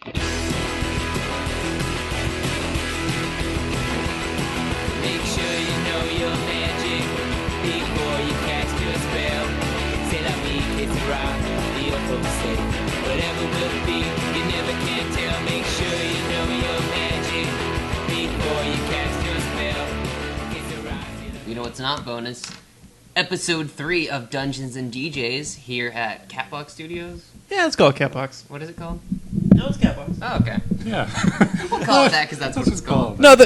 Make sure you know your magic before you cast your spell. C'est la vie qui sera, the old say. Whatever will be, you never can tell. Make sure you know your magic before you cast your spell. You know what's not bonus? Episode 3 of Dungeons and DJs here at Catbox Studios. Yeah, let's call it Catbox. What is it called? No, it's Catbox. Oh, okay. Yeah. We'll call it that because that's what it's called. No,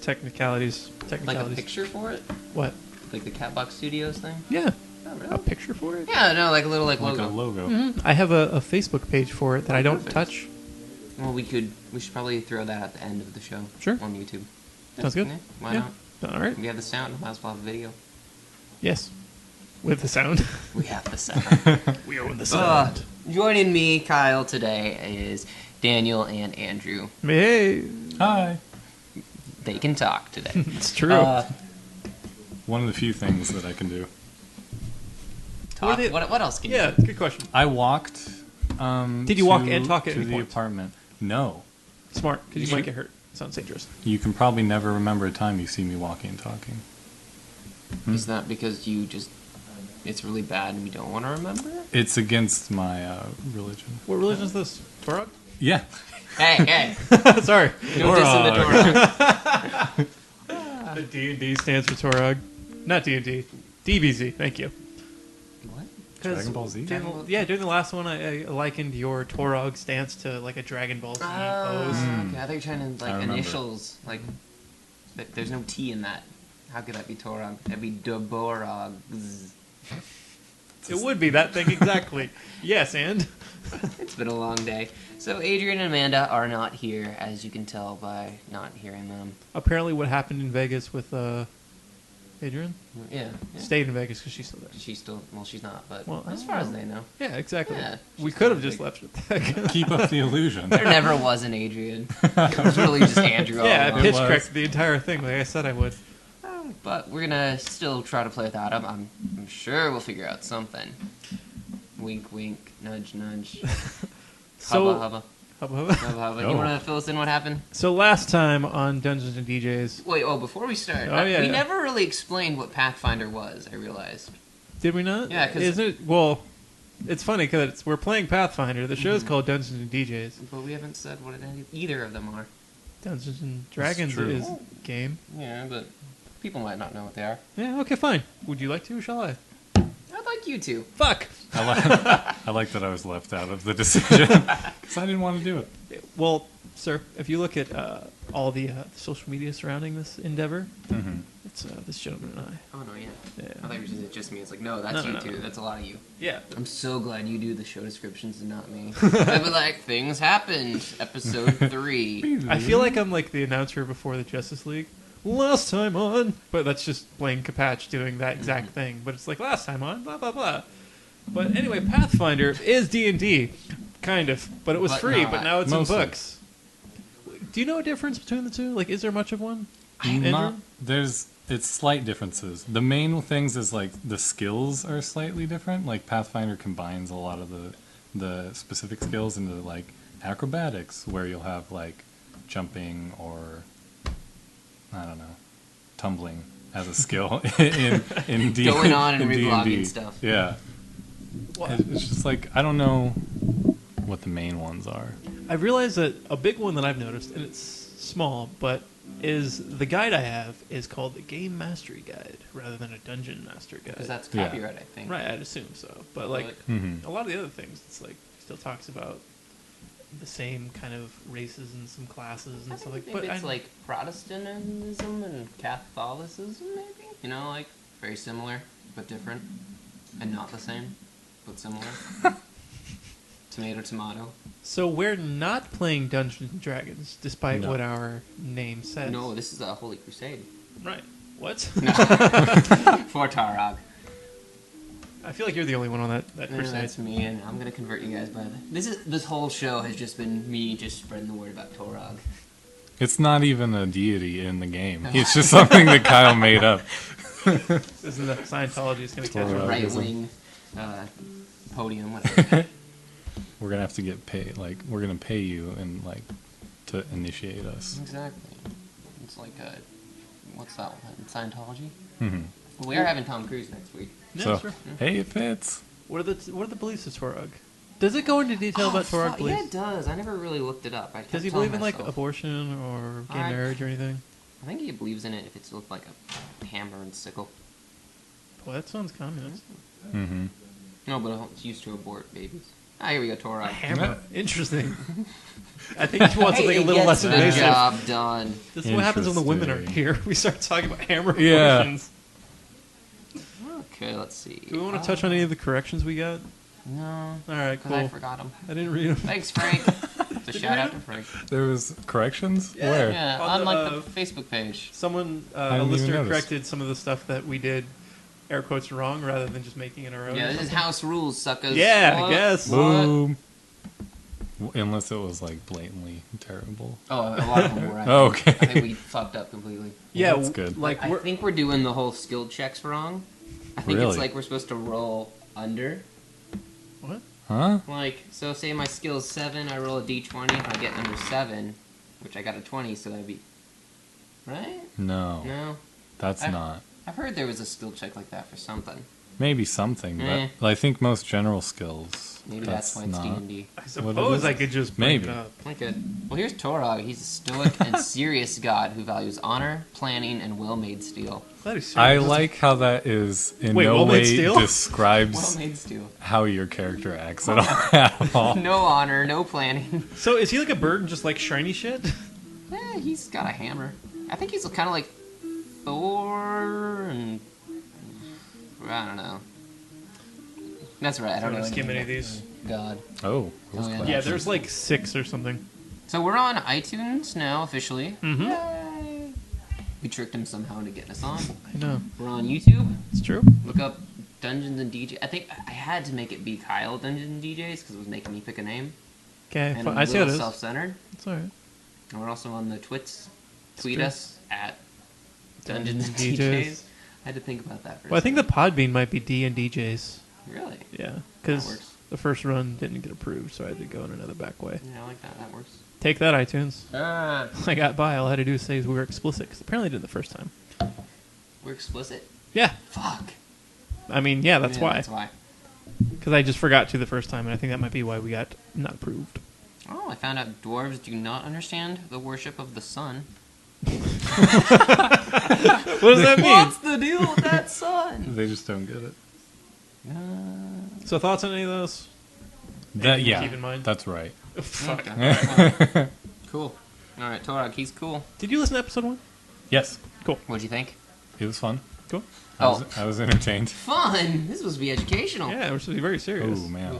technicalities. Like a picture for it? What? Like the Catbox Studios thing? Yeah. Oh, really? A picture for it? Yeah, no, like a little Like logo. a logo. Mm-hmm. I have a Facebook page for it that I don't perfect. touch. Well, we should probably throw that at the end of the show. Sure. On YouTube. Sounds good. Yeah, why Yeah. not? All right. We have the sound. Might as well have a video. Yes. With the sound. We have the sound. We own the sound. Joining me, Kyle, today is Daniel and Andrew. Hey. Hi. They can talk today. It's true. One of the few things that I can do. Talk. What else can you Yeah, do? good question. I walked. Did you walk and talk at to any the point? apartment? No. Smart, because you might get hurt. Sounds dangerous. You can probably never remember a time you see me walking and talking. Is that because you just... It's really bad and you don't want to remember it? It's against my religion. What religion is this? Torah? Yeah. Hey! Sorry. No dissing the Torah. The D&D stands for Torah. Not D&D. DBZ, thank you. What? Dragon Ball Z? During the last one, I likened your Torog stance to like a Dragon Ball Z pose. Okay, I thought you were trying to, I like, remember. initials. Like, there's no T in that. How could that be Torog? That'd be Deborah. It would be that thing exactly. Yes, and? It's been a long day. So Adrian and Amanda are not here, as you can tell by not hearing them. Apparently what happened in Vegas with Adrian? Yeah. Stayed in Vegas because she's still there. She's still... Well, she's not, but Well, as far as they know. Yeah, exactly. Yeah, We she's could have still just big. left it at that. Keep up the illusion. There never was an Adrian. It was really just Andrew all Yeah, I along. pitch was. corrected the entire thing like I said I would. But we're gonna still try to play without him. I'm sure we'll figure out something. Wink, wink, nudge, nudge. So, Hubba, hubba. hubba, hubba, hubba. Oh. You wanna fill us in what happened? So last time on Dungeons and DJs, Wait, before we start, Oh, yeah, we yeah. never really explained what Pathfinder was, I realized. did we not? Yeah, 'cause- Isn't it? Well, it's funny because we're playing Pathfinder. The show's called Dungeons and DJs. But we haven't said what either of them are. Dungeons and Dragons true. is game. Yeah, but people might not know what they are. Yeah, okay, fine. Would you like to or shall I? I'd like you to. Fuck! I like that I was left out of the decision because I didn't want to do it. Well, sir, if you look at all the social media surrounding this endeavor, Mm-hmm. it's this gentleman and I. Oh, no, yeah. Yeah. I thought you were just me. It's like, no, that's No, you no, too. no. That's a lot of you. Yeah. I'm so glad you do the show descriptions and not me. I'd be like, things happened, episode 3. I feel like I'm like the announcer before the Justice League. Last time on, but that's just Blaine Capatch doing that exact thing. But it's like last time on, blah blah blah. But anyway, Pathfinder is D&D, kind of, but it was But free. not. But now it's Mostly. in books. Do you know a difference between the two? Like, is there much of one? Not, it's slight differences. The main things is like the skills are slightly different. Like Pathfinder combines a lot of the specific skills into like acrobatics, where you'll have like jumping or I don't know, tumbling as a skill in D. Going on and in reblogging D&D. stuff. Yeah, it's just like I don't know what the main ones are. I realized that a big one that I've noticed, and it's small, but is the guide I have is called the Game Mastery Guide rather than a Dungeon Master Guide. Because that's Yeah. copyright, I think. Right, I'd assume so. But like Mhm. a lot of the other things, it's like still talks about the same kind of races and some classes and I stuff think like. maybe But it's like Protestantism and Catholicism, maybe? You know, like, very similar, but different. And not the same, but similar. Tomato, tomato. So we're not playing Dungeons and Dragons, despite No. what our name says. No, this is a Holy Crusade. Right. What? No. For Tarog. I feel like you're the only one on that No, crusade. that's me, and I'm gonna convert you guys by the... This whole show has just been me just spreading the word about Torog. It's not even a deity in the game. It's just something that Kyle made up. Isn't that Scientology is going to catch Torah. on? Right-wing podium, whatever. we're gonna have to get paid. Like, we're gonna pay you and like to initiate us. Exactly. It's like what's that one? Scientology. hmm Well, we are having Tom Cruise next week. Yeah, So, sure. hey, it fits. What are the beliefs of Torog? Does it go into detail about Torog Yeah, beliefs? it does. I never really looked it up. Does he believe in like abortion or gay I- marriage or anything? I think he believes in it if it's looked like a hammer and sickle. Well, that sounds communist. hmm No, but it's used to abort babies. Ah, here we go, Torah. Hammer. Interesting. I think he wants something a it little less gets the invasive. job done. This is what happens when the women are Interesting. here. We start talking about hammer Yeah. abortions. Okay, let's see. Do we want to touch on any of the corrections we got? No, All right, because I cool. forgot them. I didn't read them. Thanks, Frank. It's a Did shout you out read to Frank. There was corrections. Yeah. Where? Yeah, On on the, like the Facebook page. Someone, I a didn't even listener, notice. corrected some of the stuff that we did, air quotes, wrong, rather than just making it our own. Yeah, or this is something. house rules, suckers. Yeah, I What? guess. What? Boom. Unless it was like blatantly terrible. Oh, a lot of them were. Oh, okay. I think we fucked up completely. Yeah, That's good. Like, I we're, think we're doing the whole skill checks wrong. I think it's Really? like we're supposed to roll under. what? Huh? Like, so say my skill is 7, I roll a d20, if I get under 7, which I got a 20, so that'd be... Right? No, No? that's I- not. I've heard there was a skill check like that for something. Maybe something, Eh. but I think most general skills. Maybe that's why it's not. D&D. I What it suppose is? I could just bring Maybe. it up. Okay. Well, here's Torog. He's a stoic and serious god who values honor, planning, and well-made steel. That is I serious. like how that is in Wait, no well-made way steel? describes Well-made steel. how your character acts at all. At all. No honor, no planning. So is he like a bird and just like shiny shit? Yeah, he's got a hammer. I think he's kind of like Thor and... I don't know. That's right, I don't know. Want to skim anything any of these? about God. Oh, those Oh, yeah. classes. Yeah, there's like 6 or something. So we're on iTunes now, officially. Mm-hmm. Yay! We tricked him somehow into getting us on. I know. We're on YouTube. It's true. Look up Dungeons and DJ. I think I had to make it be Kyle Dungeons and DJs because it was making me pick a name. Okay, And I a see how it little is. self-centered. It's alright. And we're also on the Twits. Tweet true. us at Dungeons and DJs. DJs. I had to think about that for a Well, I think the second. Podbean might be D and DJs. Really? Yeah, That because works. the first run didn't get approved, so I had to go in another back way. Yeah, I like that. That works. Take that, iTunes. Ah, I got by. All I had to do is say we were explicit, because apparently I did it the first time. we're explicit. Yeah, Fuck. I mean, yeah, that's Yeah, why. That's why. Because I just forgot to the first time, and I think that might be why we got not approved. Oh, I found out dwarves do not understand the worship of the sun. What does that mean? What's the deal with that sun? They just don't get it. So thoughts on any of those? That, Anything to yeah, keep in mind? that's right. Fuck. Okay. Cool. All right, Torag, he's cool. Did you listen to episode 1? Yes, What'd you think? it was fun. Cool. I was entertained. Fun. This was be educational. Yeah, we're supposed to be very serious. Oh man,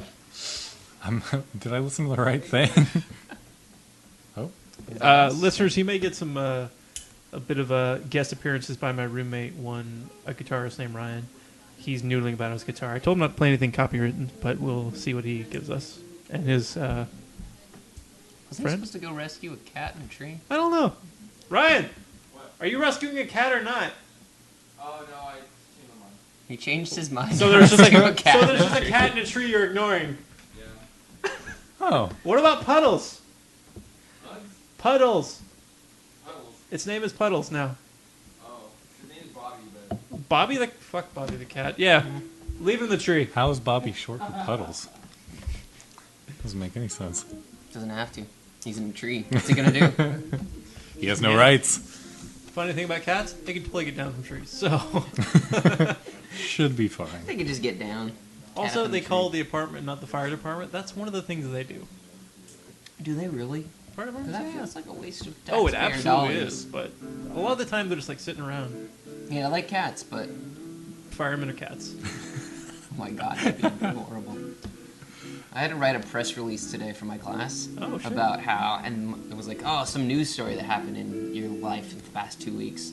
did I listen to the right thing? Oh, Listeners, you may get some a bit of guest appearances by my roommate, a guitarist named Ryan. He's noodling about his guitar. I told him not to play anything copywritten, but we'll see what he gives us. And his, Was he friend? supposed to go rescue a cat in a tree? I don't know. Ryan, are you rescuing a cat or not? Oh no, I changed my mind. He changed his mind. So there's just like Rescue a cat. so there's just a cat in a tree you're ignoring. Yeah. oh, What about Puddles? Bugs? Puddles. Puddles. Its name is Puddles now. Oh, his name's Bobby, but Bobby the fuck Bobby the cat. Yeah, leave him in the tree. how is Bobby short for puddles? Doesn't make any sense. Doesn't have to. He's in a tree. What's he gonna do? He has no Yeah. rights. Funny thing about cats, they can play get down from trees. So Should be fine. They could just get down. also up in they the call tree. the apartment not the fire department. That's one of the things that they do. Do they really? Fire Because department? that Yeah. feels like a waste of Oh, it taxpayer absolutely dollars. is. But a lot of the time they're just like sitting around. Yeah, I like cats, but Firemen are cats. oh my god, that'd be horrible. I had to write a press release today for my class Oh, sure. about how, and it was like, oh, some news story that happened in your life in the past 2 weeks.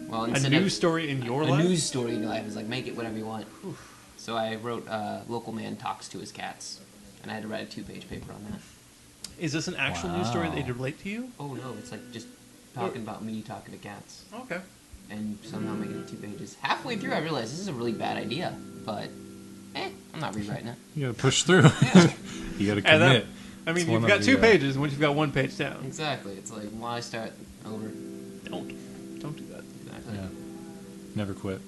Well, A instead news of story in your a life? news story in your life is like, make it whatever you want. So I wrote, local man talks to his cats, and I had to write a 2-page paper on that. Is this an actual news story that Wow. they relate to you? Oh no, it's like just talking about me talking to cats, Okay. and somehow making it 2 pages. Halfway through, I realized this is a really bad idea, but I'm not rewriting it. You gotta push through. Yeah. You got to And commit. I mean, It's you've one got of 2 the, pages once you've got 1 page down. Exactly. It's like, why start over? Don't do that. Exactly. Yeah. Never quit.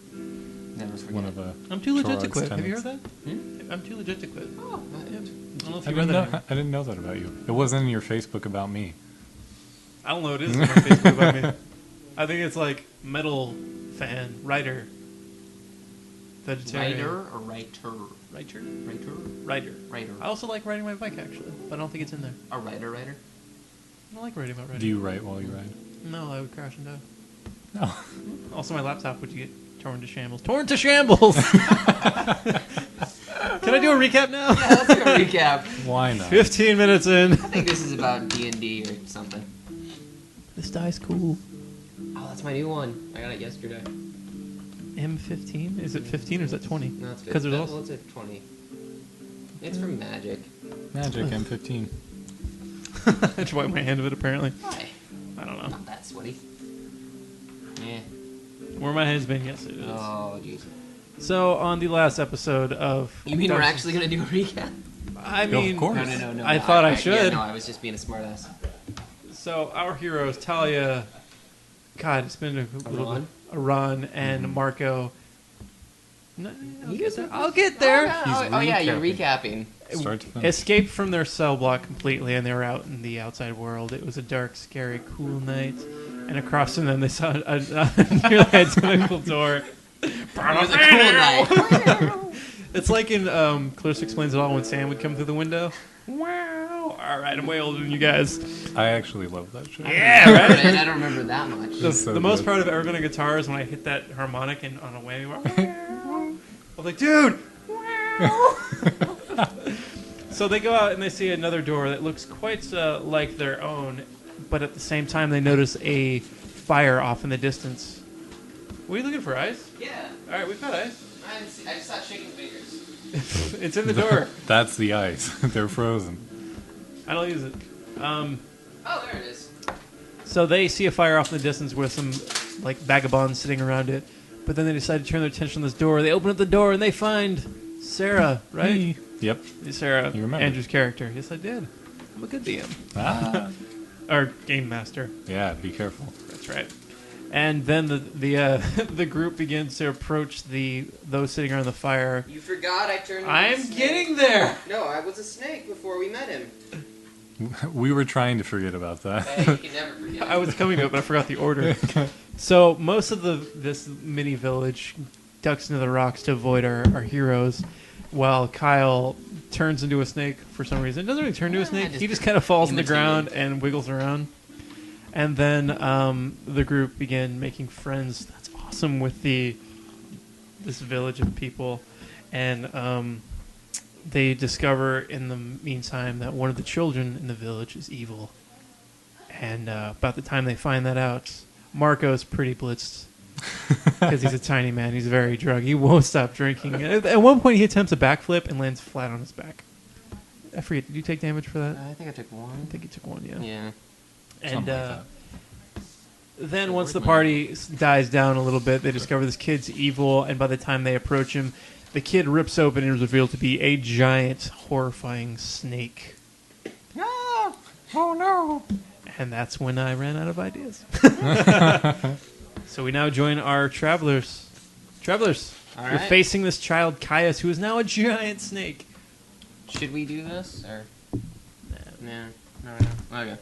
Never forget. One of I'm too legit to Gerard's quit. Have you heard tenets. that? Hmm? I'm too legit to quit. Oh, I don't know if I you read didn't, that. know, I didn't know that about you. It wasn't in your Facebook about me. I don't know what it is on Facebook about me. I think it's like metal fan, writer, vegetarian. Writer or writer? Writer? Writer? Writer. Writer. I also like riding my bike, actually, but I don't think it's in there. A writer? I don't like writing about riding. Do you write while you ride? No, I would crash and die. No. Also, my laptop would get torn to shambles. Torn to shambles! Can I do a recap now? Yeah, let's do a recap. Why not? 15 minutes in. I think this is about D&D or something. This die's cool. Oh, that's my new one. I got it yesterday. M15? Is it 15 or is that 20? No, it's 'Cause there's well, also... it's at 20. It's from Magic. Magic M15. I just wiped my hand of it, apparently. Why? I don't know. Not that sweaty. Yeah. Where my hand's been, yes, it is. Oh, jeez. So, on the last episode of... You mean we're Dungeons- actually going to do a recap? I mean... Of course. No. I thought I Yeah, should. no, I was just being a smartass. So, our heroes, Talia... God, it's been a little Aran? bit... Aran and Mm-hmm. Marco... No, You guys are- I'll get there. Oh, yeah, you're recapping. recapping. Start to finish. Escaped from their cell block completely, and they were out in the outside world. It was a dark, scary, cool night, and across from them they saw a nearly identical door. It was a cool night. It's like in Clarissa Explains It All when Sam would come through the window. Wow! All right, I'm way older than you guys. I actually love that show. Yeah, right. Man, I don't remember that much. The, So the most good. part of ever been a guitar is when I hit that harmonic and on a whammy bar. I was like, dude. So they go out and they see another door that looks quite like their own, but at the same time they notice a fire off in the distance. What are you looking for, ice? Yeah. All right, we've got ice. I just saw chicken fingers. It's in the door. That's the ice. They're frozen. I don't use it. Oh, there it is. So they see a fire off in the distance with some like vagabonds sitting around it, but then they decide to turn their attention to this door. They open up the door and they find Sarah, right? Me. Yep. Sarah, You remember. Andrew's character. Yes, I did. I'm a good DM. Ah. Or game master. Yeah, be careful. That's right. And then the group begins to approach those sitting around the fire. You forgot I turned into a I'm snake. getting there. No, I was a snake before we met him. We were trying to forget about that. Hey, you can never forget. I was coming to it, but I forgot the order. So most of this mini village ducks into the rocks to avoid our heroes, while Kyle turns into a snake for some reason. Doesn't really turn into a snake. He just kind of falls on the ground and wiggles around. And then the group began making friends. That's awesome with this village of people, and they discover in the meantime that one of the children in the village is evil. And about the time they find that out, Marco's pretty blitzed because he's a tiny man. He's very drunk. He won't stop drinking. At one point, he attempts a backflip and lands flat on his back. I forget. Did you take damage for that? I think I took one. I think he took one. Yeah. Yeah. And Something like then once the party dies down a little bit, they discover this kid's evil, and by the time they approach him, the kid rips open and is revealed to be a giant, horrifying snake. Oh no! And that's when I ran out of ideas. So we now join our travelers. Travelers, All you're right. facing this child, Caius, who is now a giant snake. Should we do this or? No. Okay.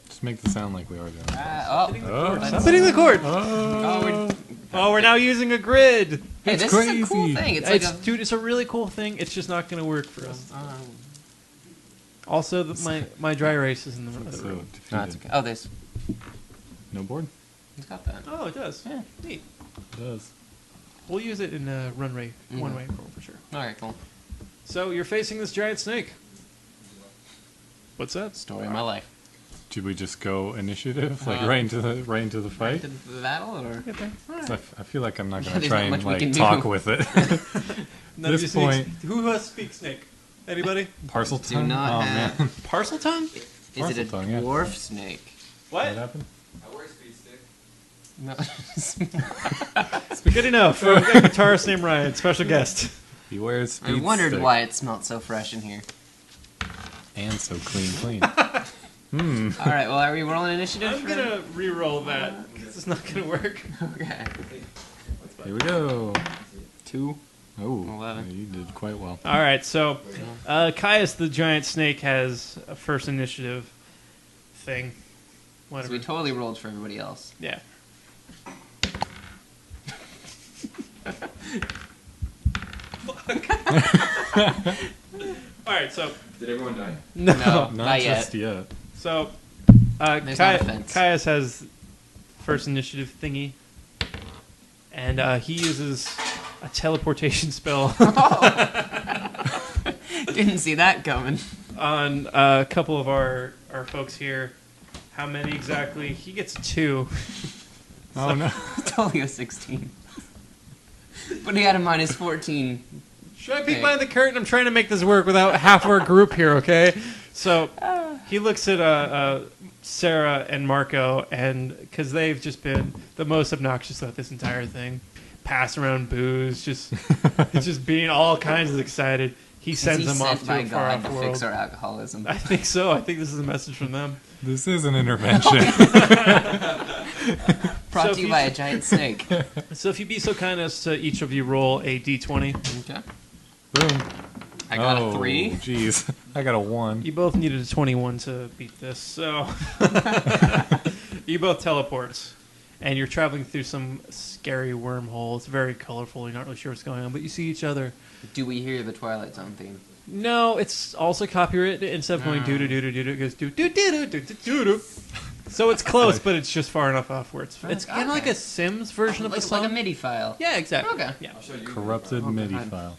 Just make the sound like we are doing. Oh. Stop hitting the cord! Oh, Oh, we're now using a grid! Hey, That's this is a cool crazy. thing. It's like a. Dude, it's a really cool thing. It's just not going to work for us. Also, my dry erase is in the other so room. defeated. No, it's okay. Oh, there's. No board? He's got that. Oh, it does. Yeah. Neat. It does. We'll use it in a one-way for sure. All right, cool. So you're facing this giant snake. What's that? Story of my life. Should we just go initiative, like right into the fight? To the battle, or? 'Cause I feel like I'm not Yeah, gonna there's try not and much we like can talk do. with it. None of This you point- speak. Who speaks snake? Anybody? Parcel Do tongue. not Oh have. man, Parcel tongue? Is it a Parcel tongue, yeah. dwarf snake? what What? happened? I wear speed stick. No. Good enough. We've got a guitarist named Ryan, special guest. He wears I speed wondered stick. why it smelled so fresh in here. And so clean. All right. Well, are we rolling initiative? I'm gonna re-roll that because it's not gonna work. Okay. Here we go. 2. Oh, 11. you did quite well. All right, so Caius the giant snake has a first initiative thing. So Whatever. we totally rolled for everybody else. Yeah. All right, so Did everyone die? no. No. Not yet. just yet. So There's not a fence. Caius has first initiative thingy, and he uses a teleportation spell Didn't see that coming. on a couple of our folks here. How many exactly? He gets 2. Oh no. It's only a 16. But he had a minus 14. Should I peek Okay. behind the curtain? I'm trying to make this work without half our group here, okay? So he looks at Sarah and Marco, and because they've just been the most obnoxious about this entire thing, passing around booze, just being all kinds of excited. He sends them off to by a far God off to world. fix our alcoholism. I think so. I think this is a message from them. This is an intervention. Brought So to you if by you- a giant snake. So if you'd be so kind as to each of you roll a d20. Okay. Boom. I got Oh, a 3. Jeez. I got a 1. You both needed a 21 to beat this, so you both teleport, and you're traveling through some scary wormhole. It's very colorful. You're not really sure what's going on, but you see each other. Do we hear the Twilight Zone theme? No, it's also copyrighted. Instead of going doo doo doo doo doo, it goes doo doo doo doo doo doo doo. So it's close, but it's just far enough off where it's kind of like a Sims version of the song. Like a MIDI file. Yeah, exactly. Okay. Yeah. I'll show you Corrupted MIDI God. file.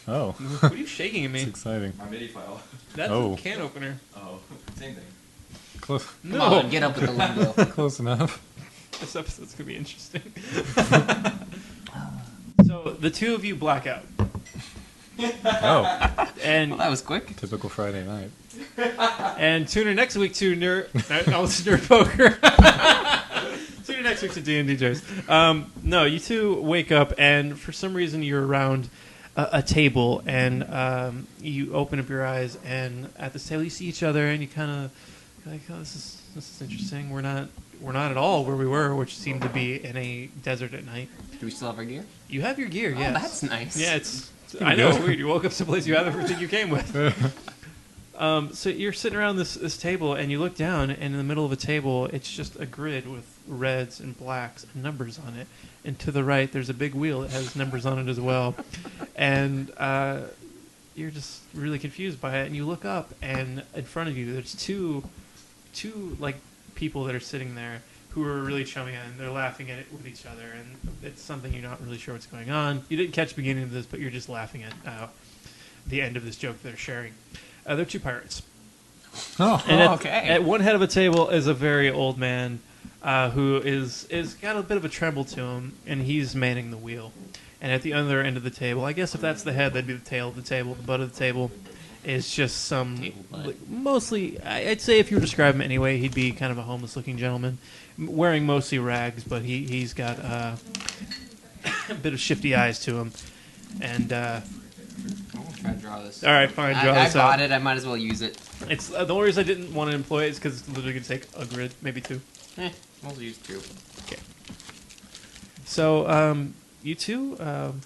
Oh, What are you shaking at it's me? exciting. my MIDI file. That's Oh. a can opener. Oh, same thing. Close, Come No, on, get up with the lingo. close enough. this episode's gonna be interesting. So the two of you black out, Oh, and Well, that was quick. typical Friday night. And tune in next week to Nerd Poker. Tune in next week to D&D Joys. No, you two wake up, and for some reason you're around a table, and you open up your eyes, and at this table you see each other, and you kind of like, oh, this is interesting. We're not at all where we were, which seemed to be in a desert at night. Do we still have our gear? You have your gear, Oh, yes. that's nice. Yeah, it's. I know, it's good. weird. You woke up someplace you have everything you came with. So you're sitting around this table, and you look down, and in the middle of a table, it's just a grid with reds and blacks and numbers on it. And to the right, there's a big wheel that has numbers on it as well. And you're just really confused by it. And you look up, and in front of you, there's two like people that are sitting there who are really chummy, and they're laughing at it with each other. And it's something you're not really sure what's going on. You didn't catch the beginning of this, but you're just laughing at the end of this joke they're sharing. They're two pirates. Oh, And okay. at one head of a table is a very old man who is got a bit of a tremble to him, and he's manning the wheel. And at the other end of the table, I guess if that's the head, that'd be the tail of the table. The butt of the table is just some, Table butt. mostly, I'd say if you were to describe him anyway, he'd be kind of a homeless-looking gentleman, wearing mostly rags, but he's got a bit of shifty eyes to him. And I'm gonna try to draw this. all right, fine, draw I this bought out. it. I might as well use it. It's the only reason I didn't want to employ it is because it's literally going to take a grid, maybe 2. I'll use 2. Okay. So, you two,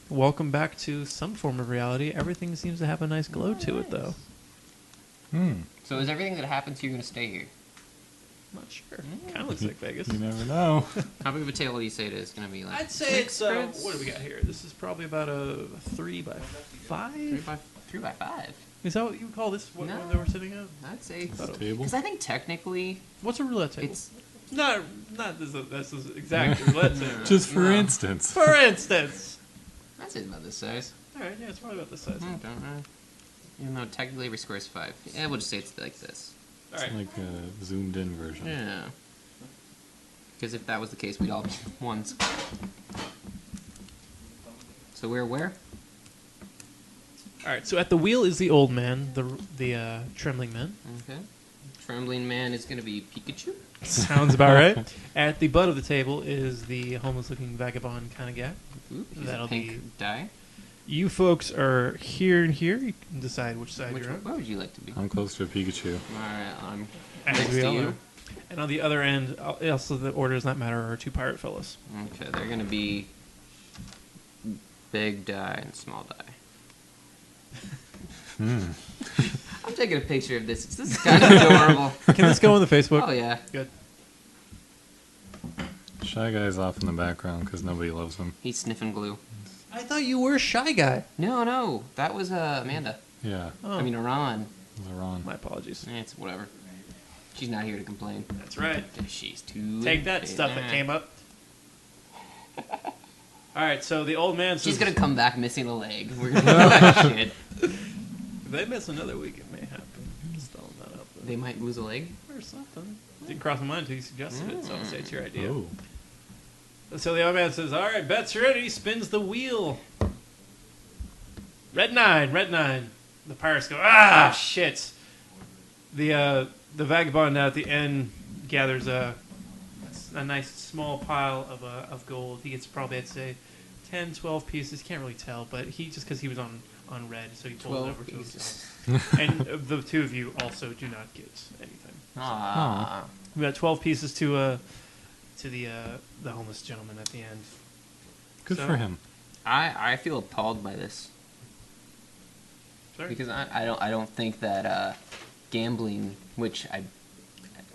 welcome back to some form of reality. Everything seems to have a nice glow to it, though. So is everything that happens here going to stay here? I'm not sure. Kind of looks like Vegas. you never know. How big of a table do you say it is going to be? Like I'd say it's, 6 grids? what do we got here? This is probably about a 3 by 5? 3 by 5. Is that what you would call this, what No. that we're sitting at? I'd say. Thought it- Table. Because I think technically What's a roulette table? it's. Not this is exactly roulette table. Just for No. instance. For instance. I'd say it's about this size. Alright, yeah, it's probably about this size. Don't know. Even though technically every square is 5. Yeah, we'll just say it's like this. Alright. Like a zoomed in version. Yeah. Because if that was the case, we'd all be ones. So we're where? Alright, so at the wheel is the old man, the trembling man. Okay. Trembling man is going to be Pikachu. Sounds about right. At the butt of the table is the homeless-looking vagabond kind of guy. Ooh, he's That'll a pink be- dye. You folks are here and here. You can decide which side Which you're one? on. Where would you like to be? I'm close to a Pikachu. Alright, I'm As next we to all you. are. And on the other end, also the order does not matter, are two pirate fellows. Okay, they're gonna be big die and small die. I'm taking a picture of this. This is kind of adorable. Can this go on the Facebook? Oh yeah. Good. Shy Guy's off in the background because nobody loves him. He's sniffing glue. I thought you were a Shy Guy. No, that was Amanda. Yeah, Oh, I mean Iran. Laron. my apologies. It's whatever. She's not here to complain. That's right. She's too. Take that stuff that came up. All right, so the old man says... She's gonna come back missing a leg. We're gonna do that shit. If they miss another week, it may happen. Just throwing that up there. They might lose a leg. Or something. Didn't cross my mind until you suggested it, so I'll say it's your idea. Oh, So the old man says, all right, bet's ready. Spins the wheel. Red 9, red 9. The pirates go, ah, shit. The vagabond at the end gathers a nice small pile of gold. He gets probably, I'd say, 10, 12 pieces. Can't really tell, but he just because he was on red, so he pulled it 12 over to pieces. himself. And the two of you also do not get anything. Ah. We got 12 pieces to the homeless gentleman at the end. good So- for him. I feel appalled by this Sorry. because I don't think that gambling, which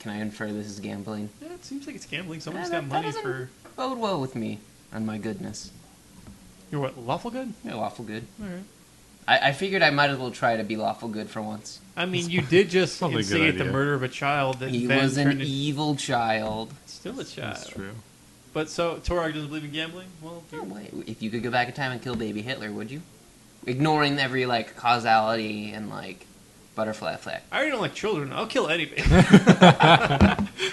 can I infer this is gambling? Yeah, it seems like it's gambling. Someone's Yeah, got that money doesn't for... bode well with me and my goodness. You're what, lawful good? Yeah, lawful good. All right. I figured I might as well try to be lawful good for once. I mean, you did just Probably a good instigate the idea. murder of a child that He then was an turned into... evil child. Still a child. That's true. But so, Torag doesn't believe in gambling? Well, No way. If you could go back in time and kill baby Hitler, would you? Ignoring every causality and butterfly effect. I already don't like children. I'll kill any baby.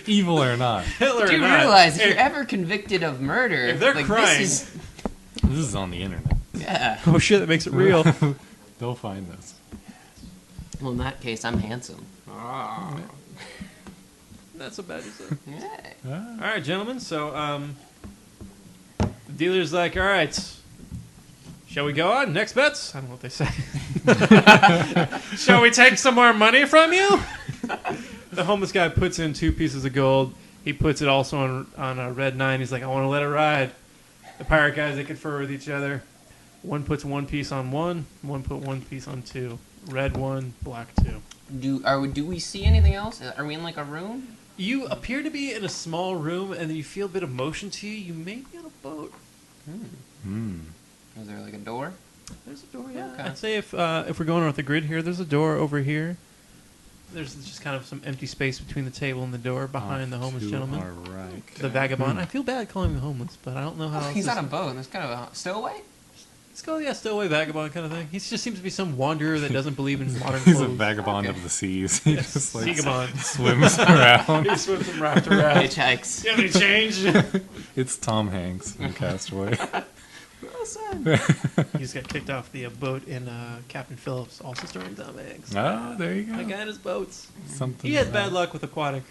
Evil or not, Hitler Do or you not. realize if If- you're ever convicted of murder, if they're crying- this is, this is on the internet. yeah. Oh shit, that makes it real. They'll find this. Well, in that case, I'm handsome. That's so bad you said. Yeah. Ah. All right, gentlemen. So, the dealer's like, all right, shall we go on? Next bets? I don't know what they say. Shall we take some more money from you? The homeless guy puts in 2 pieces of gold. He puts it also on a red 9. He's like, I want to let it ride. The pirate guys, they confer with each other. One puts 1 piece on 1. One put 1 piece on 2. Red 1, black 2. Do we see anything else? Are we in a room? You appear to be in a small room, and then you feel a bit of motion to you. You may be on a boat. Is there a door? There's a door, yeah. Okay. I'd say if we're going off the grid here, there's a door over here. There's just kind of some empty space between the table and the door behind the homeless To gentleman. our right. The vagabond. I feel bad calling him homeless, but I don't know how else He's to- on a boat. There's kind of a stowaway. Let's go, yeah, stowaway vagabond kind of thing. He just seems to be some wanderer that doesn't believe in modern He's a clothes. vagabond Okay. of the seas. He just Seagabond. swims around. He swims from raft to raft. Hitchhikes. Do you have any change? It's Tom Hanks in Castaway. He just got kicked off the boat in Captain Phillips, also starring Tom Hanks. Oh, there you That go. guy and his boats. Something. He has like bad that. luck with aquatic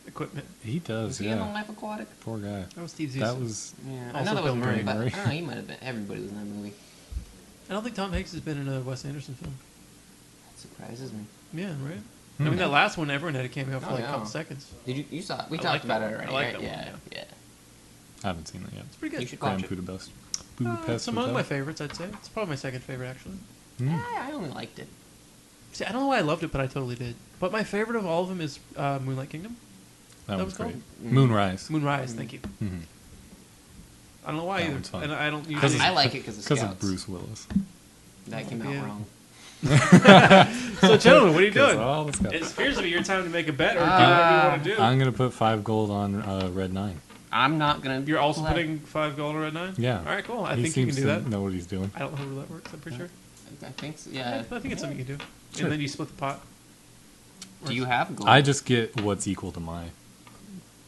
equipment. He does, Is he in yeah. On Life Aquatic? Poor guy. That was Steve Zissou. That was. Yeah, I Also know that was Bill Murray, but Murray. I don't know. He might have been. Everybody was in that movie. I don't think Tom Hanks has been in a Wes Anderson film. That surprises me. Yeah, right? I mean, that last one, everyone had a cameo for Oh, a yeah. couple seconds. Did you saw? We I talked like about that it one. already. I like right? that one, Yeah, yeah. yeah. I haven't seen it yet. It's pretty good. You should Grand watch it. Budapest. It's Budapest among Hotel. my favorites, I'd say. It's probably my second favorite, actually. Yeah, I only liked it. See, I don't know why I loved it, but I totally did. But my favorite of all of them is Moonlight Kingdom. That that was was great. called? Moonrise. Moonrise, thank you. Mhm. I don't know why That either. one's fun. And I don't Because usually... I like it because of Because Scouts. of Bruce Willis. That came out Yeah. wrong. So, gentlemen, what are you doing? All the Scouts. It appears to be your time to make a bet or do whatever you want to do. I'm gonna put 5 gold on Red 9. I'm not gonna. You're also play. putting 5 gold on Red 9? Yeah. All right, cool. I He think you can seems do to that. know what he's doing. I don't know how roulette works, I'm pretty sure. I think so. Yeah, Yeah. I think it's something you can do. Sure. And then you split the pot. Do you have gold? I just get what's equal to my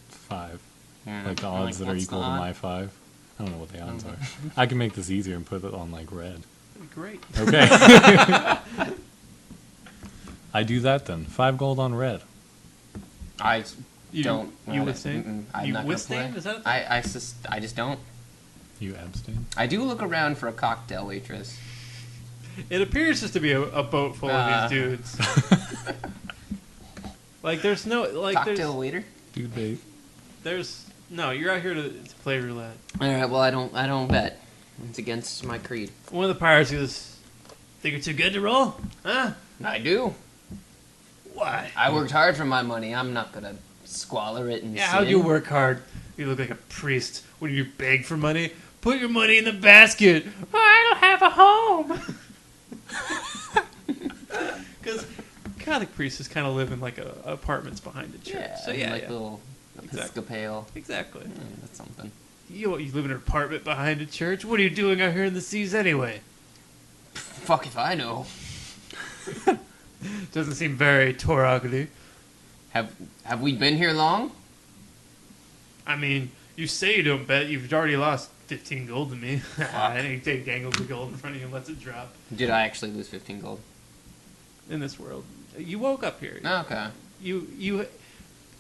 5. Yeah. Like the odds that are what's equal the to odd? my 5. I don't know what the odds are. I can make this easier and put it on red. That'd be great. Okay. I do that then. 5 gold on red. I You don't. You withstand? I'm You not gonna withstand? play. Is that a thing? I just don't. You abstain. I do look around for a cocktail waitress. It appears just to be a boat full of these dudes. Like, there's no like Cocktail waiter. Dude bait. there's no. You're out here to play roulette. All right. Well, I don't bet. It's against my creed. One of the pirates goes, "Think you're too good to roll? Huh? I do. Why? I worked hard for my money. I'm not gonna squalor it and Yeah, how'd you work hard? You look like a priest. When you beg for money, put your money in the basket. I don't have a home." Because Catholic priests just kind of live in like apartments behind the church. Yeah. So yeah, like yeah. little Episcopal. Exactly. That's something. You live in an apartment behind a church? What are you doing out here in the seas anyway? Fuck if I know. Doesn't seem very Torah-y. Have we been here long? I mean, you say you don't bet. You've already lost 15 gold to me. And he dangles the gold in front of you and lets it drop. Did I actually lose 15 gold? In this world. You woke up here. Okay. You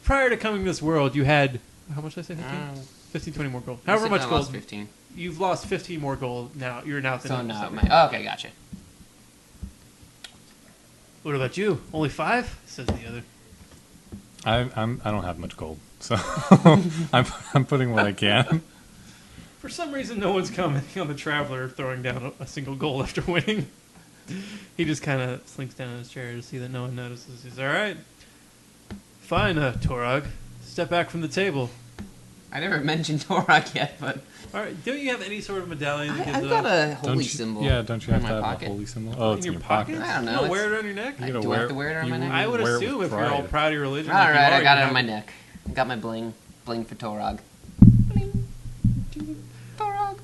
prior to coming to this world, you had, how much did I say, 15? 15, 20 more gold. However much I gold. lost 15. You've lost 15 more gold now. You're now at the So next now level. okay, gotcha. What about you? Only 5? Says the other. I don't have much gold, so I'm putting what I can. For some reason, no one's commenting on the traveler throwing down a single goal after winning. He just kind of slinks down in his chair to see that no one notices. He's all right. Fine, Torog. Step back from the table. I never mentioned Torok yet, but All right. Don't you have any sort of medallion that gives I've it got up? a holy Don't you, symbol. Yeah, don't you have in to my have pocket. a holy symbol? Oh, it's in your pocket. I don't know, No, it's- wear it on your neck. You Do gotta I wear have to wear it on my neck? I would wear it assume with if you're all pride. proud of your religion. All like you right, are, I got you it on my have- neck. I got my bling for Torog. Torog.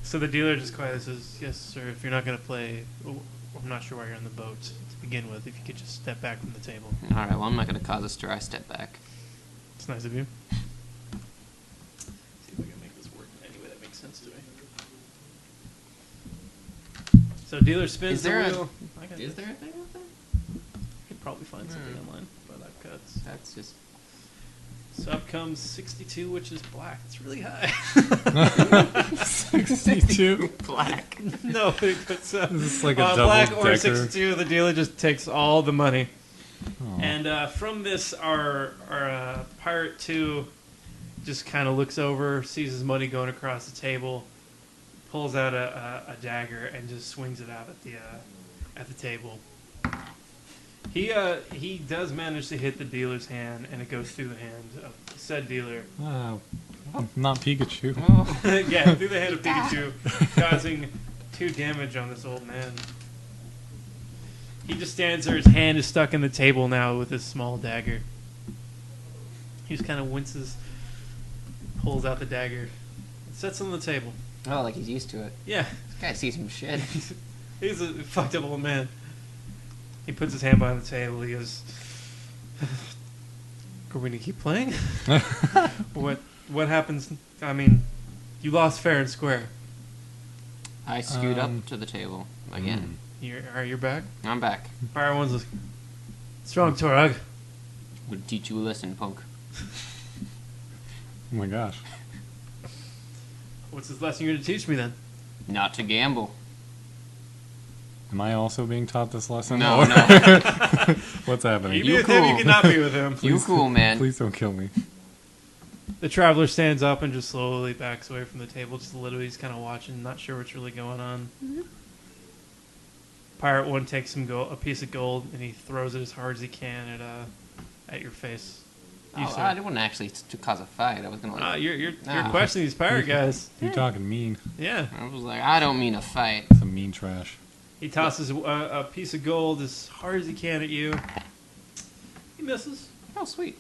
So the dealer just quietly says, "Yes, sir. If you're not going to play, I'm not sure why you're on the boat to begin with. If you could just step back from the table." All right, well, I'm not going to cause a stir. I step back. It's nice of you. See if I can make this work in any way that makes sense to me. So dealer spins Is there the a- wheel. I got Is this. there a thing with that? You could probably find something online, but that cuts. That's just... So up comes 62, which is black. It's really high. 62. black. No, it puts This is like a double black or decker. 62. The dealer just takes all the money. Aw. And from this, our pirate 2 just kind of looks over, sees his money going across the table, pulls out a dagger, and just swings it out at the table. He does manage to hit the dealer's hand, and it goes through the hand of said dealer. Wow. Not Pikachu. Yeah, through the hand of Pikachu, causing 2 damage on this old man. He just stands there. His hand is stuck in the table now with his small dagger. He just kind of winces, pulls out the dagger, and sets it on the table. Oh, like he's used to it. Yeah, This guy sees some shit. he's a fucked up old man. He puts his hand behind the table. He goes, "Are we gonna keep playing? What happens? I mean, you lost fair and square. I scoot up to the table again. You're back. I'm back. Fire one's a strong Torag. Would teach you a lesson, punk. Oh my gosh. What's this lesson you're gonna teach me then?" Not to gamble. Am I also being taught this lesson? No, Or- no. What's happening? You You with him, you cool. cannot be with him. You cool, man. Please don't kill me. The traveler stands up and just slowly backs away from the table, just a little. He's kind of watching, not sure what's really going on. Pirate 1 takes a piece of gold, and he throws it as hard as he can at your face. You, Oh, sir. I didn't want to actually to cause a fight. I was gonna like, You're Ah. questioning these pirate guys. You're talking mean. Yeah. I was like, I don't mean a fight. Some mean trash. He tosses a piece of gold as hard as he can at you. He misses. Oh, sweet.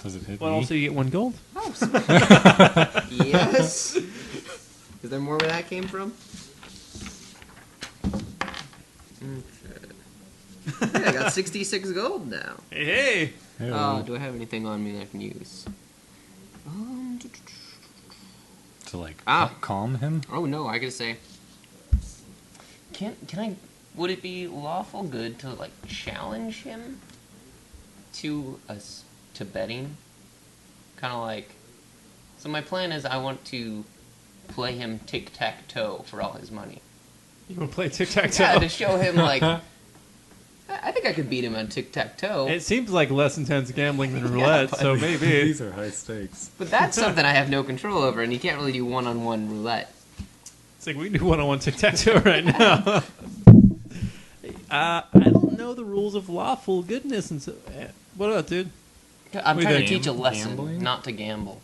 Does it hit But me? also you get 1 gold. Oh, sweet. Yes. Is there more where that came from? Okay. I got 66 gold now. Hey. Hey, Do I have anything on me that I can use? to like Ah. calm him? Oh no, I gotta say. Can I? Would it be lawful good to like challenge him to us to betting? Kind of like. So my plan is I want to play him tic-tac-toe for all his money. You want to play tic-tac-toe? Yeah, to show him, like... I think I could beat him on tic-tac-toe. It seems like less intense gambling than roulette, so maybe. These are high stakes. But that's something I have no control over, and you can't really do one-on-one roulette. It's like we can do one-on-one tic-tac-toe right now. I don't know the rules of lawful goodness and so. What about, dude? I'm What do you trying to think? teach a lesson, Gambling? not to gamble.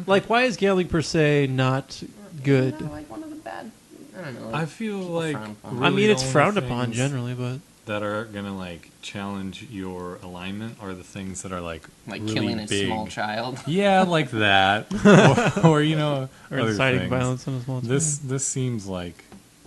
Like, why is gambling per se not good? You know, like one of the bad... I don't know. Like I feel people like frown upon. really I mean, it's the only frowned upon things generally, but that are gonna like challenge your alignment are the things that are like really killing a big. small child. Yeah, like that, or you know, or other inciting things. violence on a small This seems like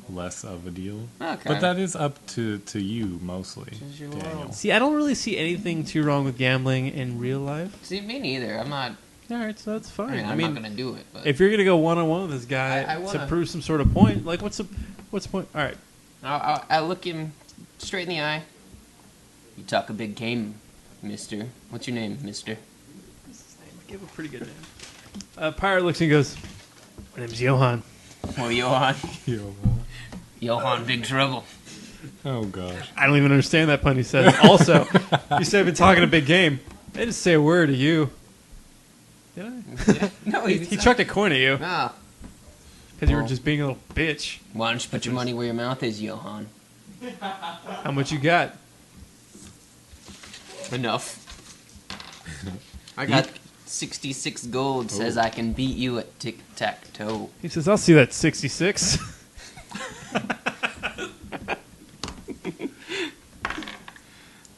less of a deal, Okay. but that is up to you mostly, Choose your Daniel. world. See, I don't really see anything too wrong with gambling in real life. See, me neither. I'm not... All right, so that's fine. I'm not going to do it, but... if you're gonna go one-on-one with this guy I wanna- to prove some sort of point, like what's the point? All right, I'll look him straight in the eye. You talk a big game, mister. What's your name, mister? give a pretty good name. Pirate looks and goes, "My name's Johan." Oh, Johan. Yo, Johan, big trouble. oh gosh, I don't even understand that pun he said. Also, you said I've been talking a big game. I didn't say a word to you. Did I? No, He chucked a coin at you Ah, because you were Well. just being a little bitch. why don't you put your money where your mouth is, Johan? How much you got? Enough. I got 66 gold. Says I can beat you at tic-tac-toe. He says, "I'll see that 66."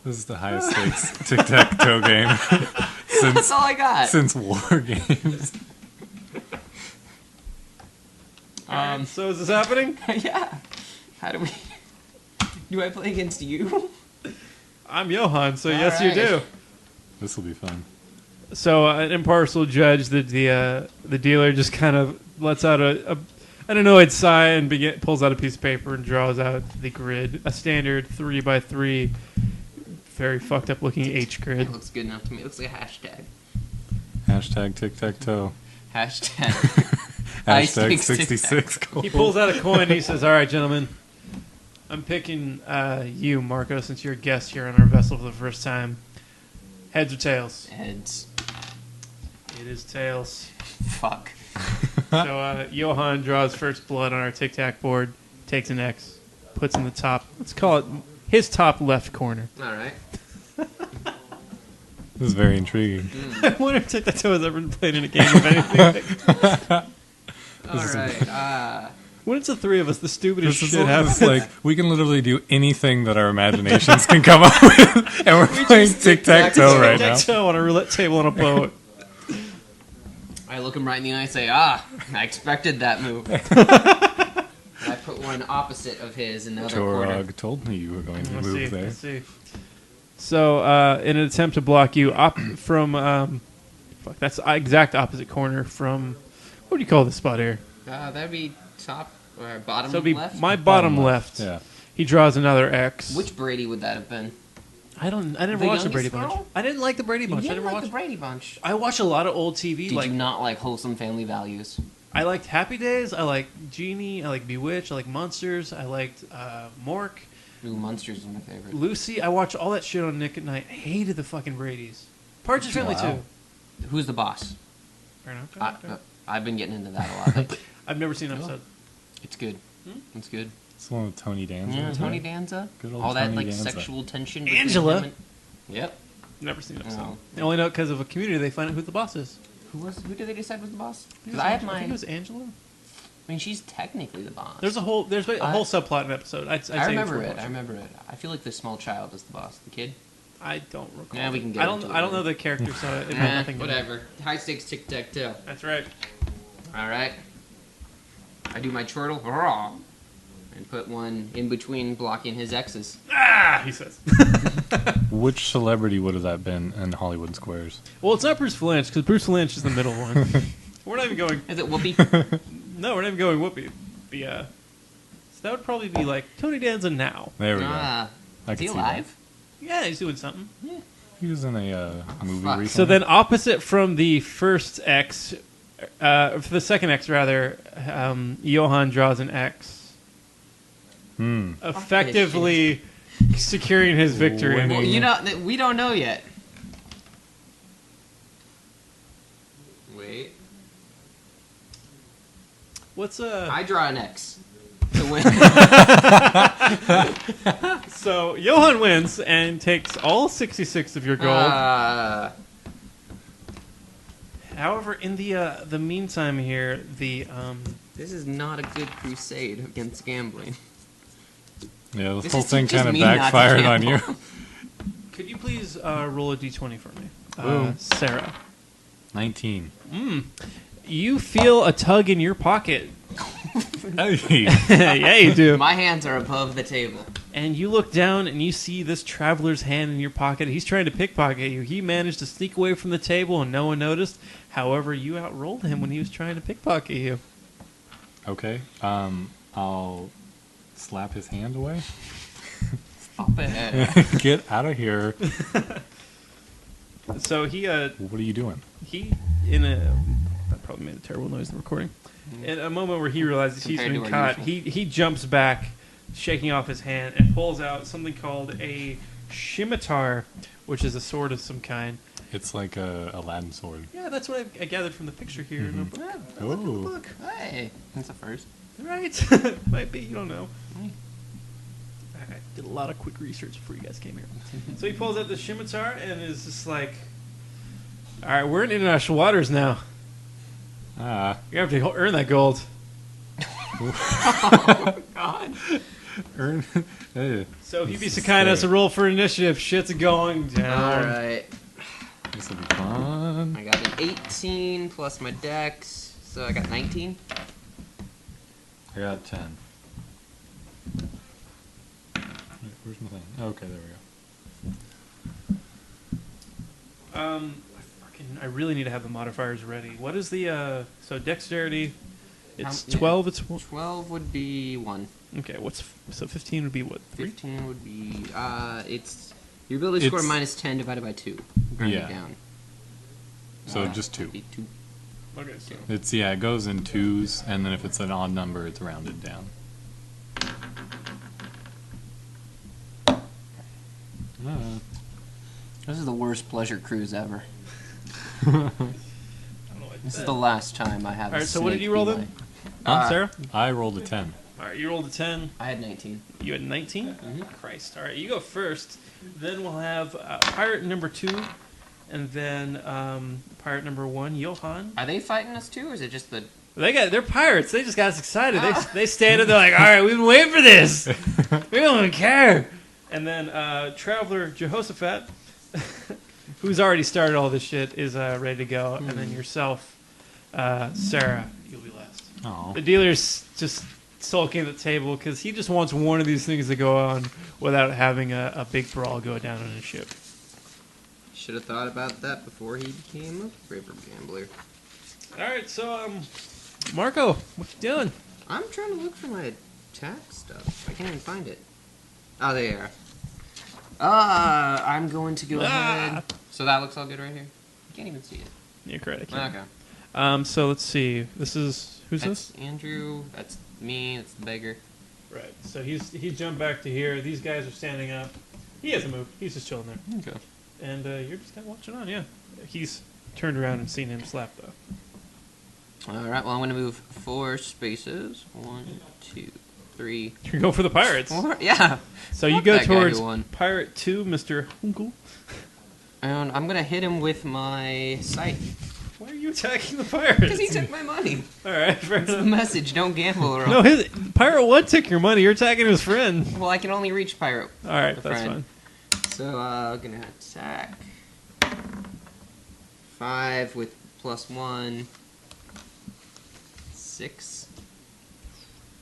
this is the highest stakes tic-tac-toe game That's since all I got. since war games. So is this happening? Yeah. How do we... Do I play against you? I'm Johan, so All yes, you right. do. This will be fun. So an impartial judge, the dealer, just kind of lets out an annoyed sigh and pulls out a piece of paper and draws out the grid, a standard 3x3, very fucked up looking H grid. It looks good enough to me. It looks like a hashtag. Hashtag tic-tac-toe. Hashtag. I Hashtag think 66 gold. He pulls out a coin and he says, "All right, gentlemen, I'm picking you, Marco, since you're a guest here on our vessel for the first time. Heads or tails?" Heads. It is tails. Fuck. So Johan draws first blood on our tic-tac board, takes an X, puts in the top. Let's call it his top left corner. All right. This is very intriguing. I wonder if tic-tac-toe has ever been played in a game of anything. All right. When it's the three of us, the stupidest This is shit happens. like we can literally do anything that our imaginations can come up with, and we're playing tic-tac-toe right now. Tic-tac-toe on a roulette table on a boat. I look him right in the eye and say, I expected that move. And I put one opposite of his in the other corner. Torog told me you were going to Let's move see. there. Let's see. So, in an attempt to block you from, that's the exact opposite corner from, what do you call this spot here? That'd be top or bottom So it'd be left? my bottom left. Yeah. He draws another X. Which Brady would that have been? I never The watched the Brady youngest Bunch. girl? I didn't like the Brady You Bunch. I didn't never like the watched. Brady Bunch. I watch a lot of old TV. Did like you not like wholesome family values? I liked Happy Days. I liked Genie. I liked Bewitched. I liked Monsters. I liked Mork, Ooh, Monsters is my favorite. Lucy. I watched all that shit on Nick at Night. I hated the fucking Brady's. Partridge Family Wow. too. Who's the boss? Fair enough, fair enough, fair enough. I've been getting into that a lot lately. I've never seen an episode. It's good. It's good. It's the one with Tony Danza. Yeah, right? Tony Danza. Good old All that Tony like Danza. sexual tension. between Angela. him and- Yep. Never seen an episode. Oh. I only know because of a Community. They find out who the boss is. Who did they decide was the boss? I think it Because was I have Angela. I think mine. it was Angela. I mean, she's technically the boss. There's a whole subplot in an episode. I'd say I remember before it. watching. I remember it. I feel like the small child is the boss. The kid. I don't recall. Yeah, we can get I don't. into it I don't know later. the character, so it had nothing. to do. whatever. High stakes tic-tac-toe. That's right. All right. I do my chortle hurrah, and put one in between blocking his X's. Ah, he says. Which celebrity would have that been in Hollywood Squares? Well, it's not Bruce Valanche because Bruce Valanche is the middle one. We're not even going. Is it Whoopi? No, we're not even going Whoopi. So that would probably be like Tony Danza now. There we go. Ah, I is can he see alive? Yeah, he's doing something. He was in a movie fuck. recently. So then, opposite from the first X, for the second X rather, Johan draws an X. effectively securing his victory. Well, we don't know yet. Wait. What's I draw an X to win. So Johan wins and takes all 66 of your gold. However, in the meantime here, This is not a good crusade against gambling. Yeah, This whole is thing just kind of me not to backfired on you. gamble. could you please roll a d20 for me, Boom. Sarah? 19. You feel a tug in your pocket. Hey. Yeah, you do. My hands are above the table. And you look down and you see this traveler's hand in your pocket. He's trying to pickpocket you. He managed to sneak away from the table and no one noticed. However, you outrolled him when he was trying to pickpocket you. Okay. I'll slap his hand away. Stop it. Get out of here. So he What are you doing? that probably made a terrible noise in the recording. In a moment where he realizes he's Compared to been our caught, usual. he jumps back, shaking off his hand, and pulls out something called a scimitar, which is a sword of some kind. It's like a Aladdin sword. Yeah, that's what I gathered from the picture here. In the book. Oh. Look, Hey, that's a first. right? Might be, you don't know. I did a lot of quick research before you guys came here. So he pulls out the scimitar and is just like, all right, we're in international waters now. Ah. You have to earn that gold. God. Earn. Hey. So if you'd be This so is kind as to fair. roll for initiative, shit's going down. Alright. This will be fun. I got an 18 plus my dex, so I got 19. I got 10. Wait, where's my thing? Okay, there we go. I really need to have the modifiers ready. What is the so dexterity? It's Yeah. 12. It's 12 would be 1. okay. So 15 would be what? 3. 15 would be, it's your ability score It's- minus 10 divided by 2. Bring Yeah. it down. So just 2. Would be 2. Okay, so It goes in 2s, and then if it's an odd number, it's rounded down. This is the worst pleasure cruise ever. I don't know what This that- is the last time I have. All a right. So what did snake you roll be then? my- Sarah. I rolled a 10. All right. You rolled a 10. I had 19. You had 19. Mhm. Christ. All right. You go first. Then we'll have pirate number 2, and then pirate number 1, Johan. Are they fighting us too, or is it just the? They're pirates. They just got us excited. They stand up. They're like, all right, we've been waiting for this. We don't even care. And then Traveler Jehoshaphat, who's already started all this shit, is ready to go. And then yourself, Sarah, you'll be last. Oh. The dealer's just sulking at the table because he just wants one of these things to go on without having a big brawl go down on his ship. Should have thought about that before he became a river gambler. All right, so Marco, what you doing? I'm trying to look for my attack stuff. I can't even find it. Oh, there you are. I'm going to go ahead. So that looks all good right here. You can't even see it. You're correct. I Okay. can't. So let's see. This is who's That's this? Andrew. That's me. That's the beggar. Right. So he jumped back to here. These guys are standing up. He hasn't moved. He's just chilling there. Okay. And you're just kind of watching on. Yeah. He's turned around and seen him slap though. All right. Well, I'm going to move 4 spaces. 1, 2, 3, You're going for the pirates. 4. Yeah. So you Fuck go that guy who towards won. Pirate 2, Mr. Hunkel. And I'm going to hit him with my sight. Why are you attacking the pirates? Because he took my money. All right. Fair That's the enough. message. Don't gamble around. No, Pirate 1 took your money. You're attacking his friend. Well, I can only reach pirate. All right. The That's friend. fine. So I'm going to attack. 5 with +1. 6.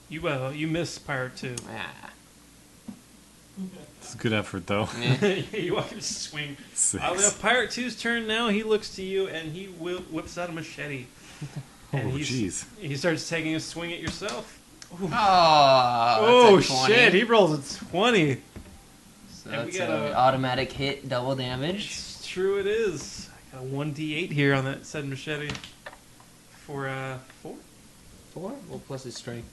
You miss Pirate 2. Ah. It's a good effort, though. Eh. You want to swing. 6. We have Pirate 2's turn now. He looks to you and he whips out a machete. And Oh, jeez. He starts taking a swing at yourself. Oh, that's a 20. shit! He rolls a 20. So And we that's got an a- automatic hit, double damage. It's true. It is. I got a 1d8 here on that said machete for 4. 4? Well, plus his strength.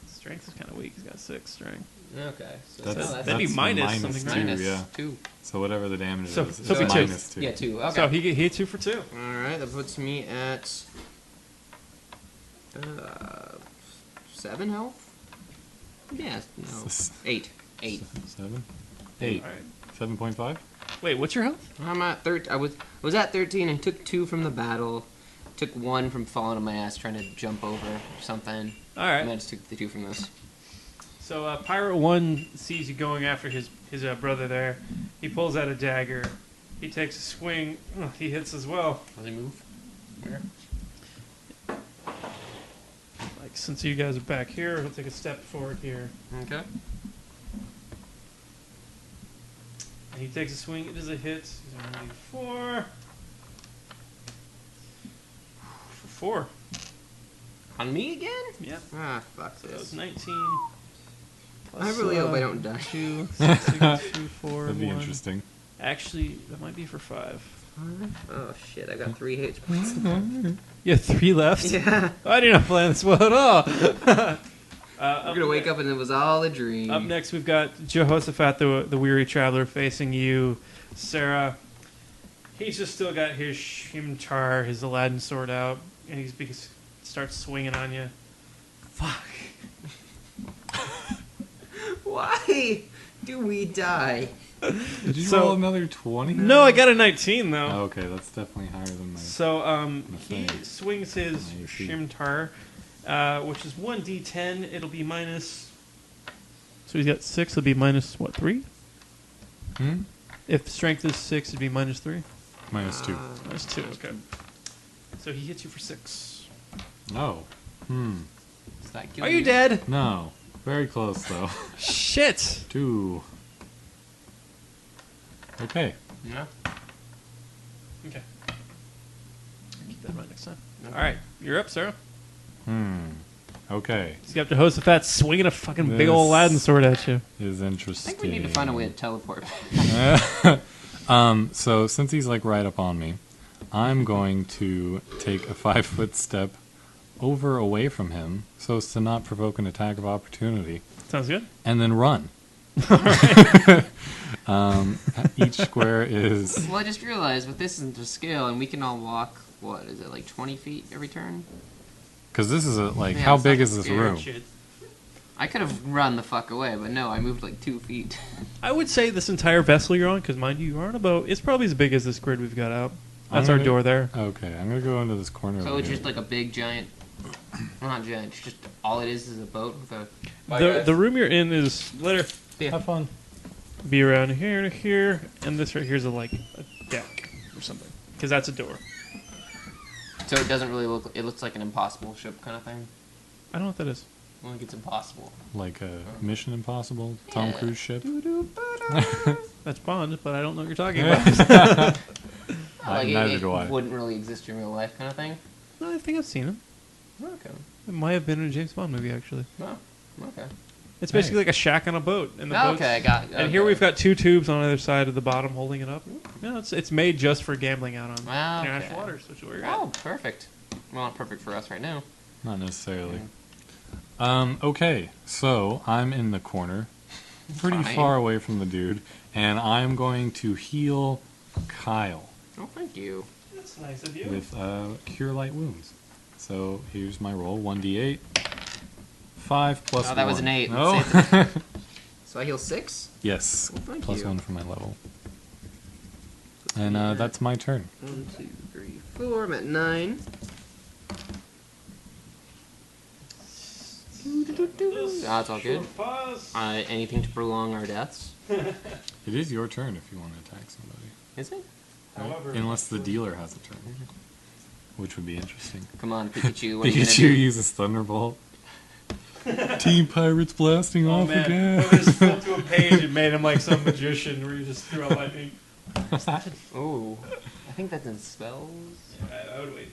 Strength is kind of weak. He's got 6 strength. Okay. So that'd be minus something, right? -2, yeah. 2. So whatever the damage So- is, so it's be two. -2. Yeah, 2. Okay. So he hits you for 2. Alright, that puts me at 7 health? Yeah, no. 8. 8. 7? 8. All right. 7.5? Wait, what's your health? I'm at 13. I was at 13. I took 2 from the battle. Took 1 from falling on my ass trying to jump over or something. All right. And I just took the 2 from this. So Pirate 1 sees you going after his brother there. He pulls out a dagger. He takes a swing. Oh, he hits as well. Does he move? Where? Like, since you guys are back here, he'll take a step forward here. Okay. And he takes a swing. It is a hit. He's only 4. For 4. On me again? Yep. Ah, fuck So it's this. 19. I really hope I don't die. 2, 6, 2, 4, That'd be 1. interesting. Actually, that might be for 5. Oh shit, I got 3 hit points. You have 3 left? Yeah. I did not plan this well at all. I'm gonna wake up and it was all a dream. Up next, we've got Jehoshaphat, the weary traveler, facing you, Sarah. He's just still got his Shimtar, his Aladdin sword out, and he starts swinging on you. Fuck. Why do we die? Did you So- roll another 20? No, I got a 19 though. Oh, okay, that's definitely higher than my... So he Okay. swings his I see. Shimtar, which is 1d10. It'll be minus. So he's got 6. It'll be minus what, 3? Hmm? If strength is 6, it'd be minus 3. -2. Minus 2. Okay. So he hits you for 6. Oh. Does that kill Are you dead? No. Very close, though. Shit. 2. Okay. No. Okay. Keep that in mind next time. All right, you're up, Sarah. Okay. He's got Jehoshaphat swinging a fucking big This- old Aladdin sword at you. Is I interesting. think we need to find a way to teleport. So since he's like right up on me, I'm going to take a 5-foot step over away from him so as to not provoke an attack of opportunity, Sounds good. and then run. Each square is Well, I just realized, but this isn't to scale, and we can all walk, what, is it like 20 feet every turn? because this is Yeah, how it's big not is this scary room? Shit. I could have run the fuck away, but no, I moved like 2 feet. I would say this entire vessel you're on, because mind you are on a boat, it's probably as big as this grid we've got out. That's our gonna- door there. Okay, I'm gonna go into this corner. So over it's here. just like a big giant, well, not giant, it's just all it is a boat with a... Bye, The guys. the room you're in is later. Have fun. Be around here to here, and this right here is a deck or something, because that's a door. So it doesn't really look, it looks like an impossible ship kind of thing. I don't know what that is. Like it's impossible. Like a Mission Impossible Tom Yeah. Cruise ship. That's Bond, but I don't know what you're talking about. Like neither it do I. wouldn't really exist in real life kind of thing. No, I think I've seen it. Okay. It might have been in a James Bond movie, actually. Oh, okay. It's basically Hey. like a shack on a boat, and the boat's- Okay, I got it. And here we've got 2 tubes on either side of the bottom holding it up. No, it's made just for gambling out on Wow, international okay. waters, which is where you're Oh, perfect. Well, not perfect for us right now. Not necessarily. Okay, so I'm in the corner, pretty Fine. far away from the dude, and I'm going to heal Kyle Oh, thank you. at. That's nice of you. with Cure Light Wounds. So here's my roll: 1d8, 5 plus. Oh, that was an 8. No. Let's say So I heal 6? Yes, Well, thank plus you. 1 for my level. And that's my turn. 1, 2, 3, 4. I'm at 9. That's all good. Short pause. Anything to prolong our deaths? It is your turn if you want to attack somebody, Is it? However, unless the dealer has a turn, which would be interesting. Come on, Pikachu. What are you gonna Pikachu do? uses Thunderbolt. Team Pirates blasting oh off man, again. we just flipped to a page and made him like some magician where you just threw out lightning. Oh, I think that's in spells. I would wager.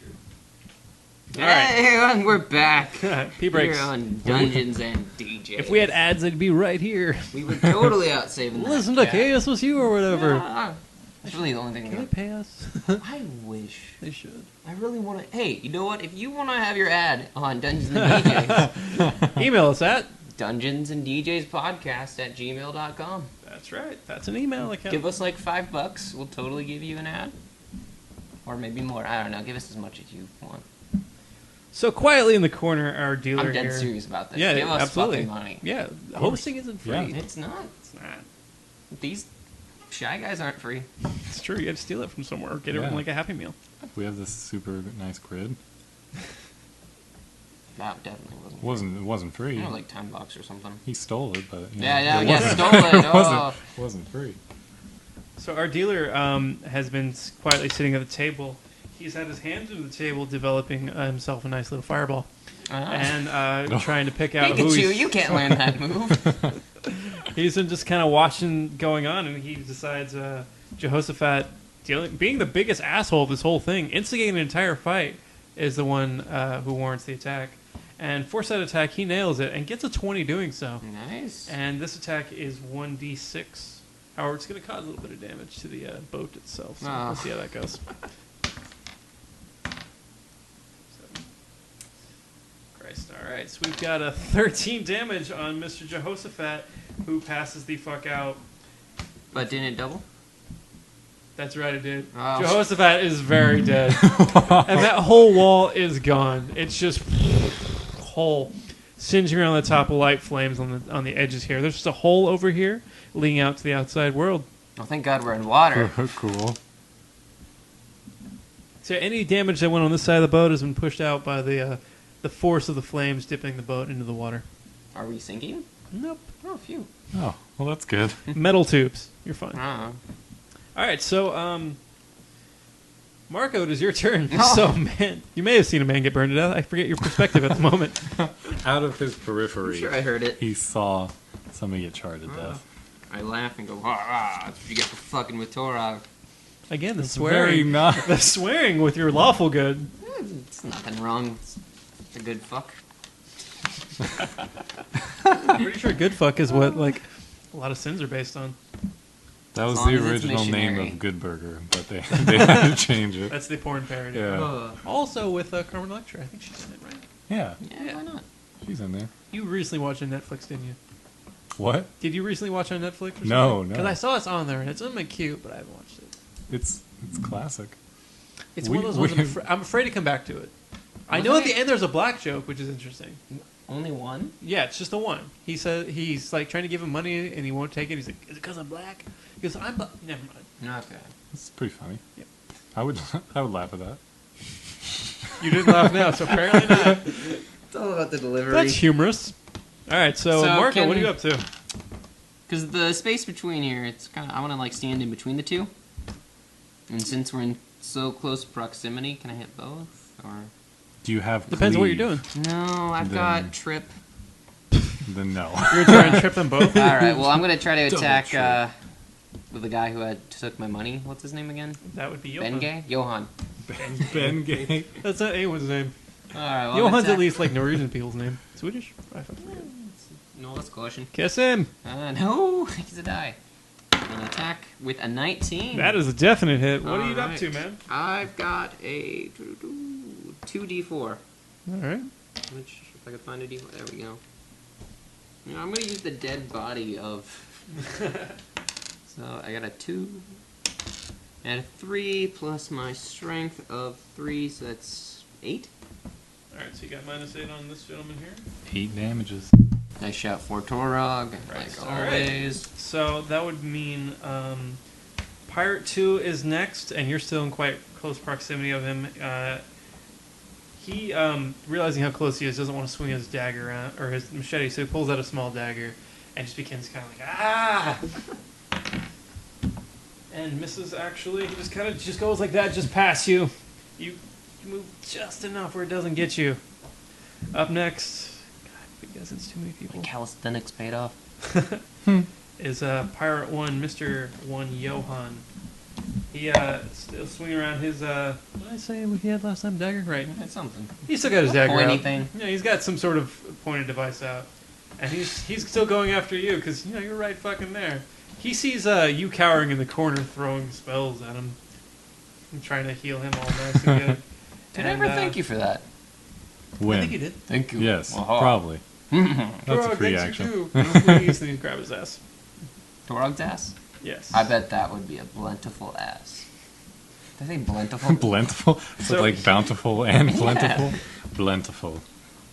Hey, we're back. P breaks. Here on Dungeons and DJ. If we had ads, they'd be right here. we were totally out saving that Listen to cat. Chaos Was You or whatever. Ah, that's really the only thing. Can they that- pay us? I wish. They should. I really want to. Hey, you know what? If you want to have your ad on Dungeons and DJs, Email us at dungeonsandDJspodcast@gmail.com. That's right. That's an email account. Give us like $5. We'll totally give you an ad. Or maybe more. I don't know. Give us as much as you want. So quietly in the corner, our dealer I'm dead here. serious about this. Yeah, Give us absolutely. fucking money. Yeah, hosting isn't free. Yeah. It's not. It's not. These shy guys aren't free. It's true. You got to steal it from somewhere or get it Yeah. from like a Happy Meal. We have this super nice grid. That definitely It wasn't free. It was like $10 or something. He stole it, but you know, Yeah, it stole it. it Oh. wasn't free. So our dealer has been quietly sitting at the table. He's had his hands under the table, developing himself a nice little fireball, and trying to pick out who Pikachu, he's... you can't learn that move. He's been just kind of watching going on, and he decides Jehoshaphat, being the biggest asshole of this whole thing, instigating an entire fight, is the one who warrants the attack. And for that attack, he nails it and gets a 20 doing so. Nice. And this attack is 1d6. However, it's going to cause a little bit of damage to the boat itself. So Oh. let's see how that goes. Christ. All right. So we've got a 13 damage on Mr. Jehoshaphat, who passes the fuck out. But didn't it double? That's right, it did. Oh. Jehoshaphat is very dead. And that whole wall is gone. It's just hole singeing around the top of light flames on the edges here. There's just a hole over here leading out to the outside world. Oh, thank God we're in water. Cool. So any damage that went on this side of the boat has been pushed out by the force of the flames dipping the boat into the water. Are we sinking? Nope. Oh, phew. Oh, well, that's good. Metal tubes. You're fine. Oh. All right, so Marco, it is your turn. Oh. So, man, you may have seen a man get burned to death. I forget your perspective at the moment. Out of his periphery, I'm sure I heard it. he saw somebody get charred to death. I laugh and go, that's what you get for fucking with Torah. Again, the It's very swearing. not. The swearing with your lawful good. It's nothing wrong. It's a good fuck. I'm pretty sure good fuck is what like a lot of sins are based on. That was As long the as it's original name missionary. of Good Burger, but they had to change it. That's the porn parody. Yeah. Also with Carmen Electra. I think she's in it, right? Yeah, Yeah, why not? she's in there. You recently watched on Netflix, didn't you? What? Did you recently watch on Netflix? Or No, something? no. Because I saw it's on there and it's cute, but I haven't watched it. It's classic. It's We- one of those ones we- I'm afraid to come back to it. I Was know at it? the end there's a black joke, which is interesting. Only one? Yeah, it's just the one. He said he's like trying to give him money and he won't take it. He's like, "Is it because I'm black?" He goes, "I'm black." Never mind. Okay. It's pretty funny. Yep. I would laugh at that. You didn't laugh now, so apparently not. It's all about the delivery. That's humorous. All right, so So Marco, can- what are you up to? Because the space between here, it's kind of, I want to like stand in between the two. And since we're in so close proximity, can I hit both? Or Do you have Depends on what you're cleave? doing. no, I've Then- got trip. Then no. You're trying to trip them both. All right, well I'm gonna try to Double attack trip. with the guy who took my money. What's his name again? That would be Johan. Bengay? Johan. Ben Gay. That's not anyone's name. All right, well, Johan's attack. at least like Norwegian people's name. Swedish? I forget. No, that's caution. Kiss him. No, he's a die. An attack with a 19. That is a definite hit. What are you up Alright. to, man? I've got a 2d4. All right. Which, if I could find a d4, there we go. You know, I'm gonna use the dead body of. So I got a 2 and a 3 plus my strength of 3, so that's 8. All right, so you got -8 on this gentleman here. 8 damages. Nice shot for Torog, Right, like all right. always. So that would mean Pirate 2 is next, and you're still in quite close proximity of him. He, realizing how close he is, doesn't want to swing his dagger out, or his machete, so he pulls out a small dagger and just begins kind of like, ah! And misses, actually. He just kind of just goes like that, just past you. You move just enough where it doesn't get you. Up next, God, because it's too many people. Calisthenics paid off. Is Pirate 1, Mr. 1 Johan. He still swinging around his what did I say he had last time? Dagger? Right. That's something. He's still got his dagger Pointy out. thing. Yeah, he's got some sort of pointed device out. And he's still going after you because you're right fucking there. He sees you cowering in the corner throwing spells at him. I'm trying to heal him all nice and good. Did I ever thank you for that? When? I think you did. Thank you. Yes, Aha. probably. That's a Torog, free thanks, you action. too. Please, and you grab his ass. Torog's ass? Yes. I bet that would be a plentiful ass. Did I say plentiful? Plentiful? So, So- like bountiful and plentiful? Plentiful.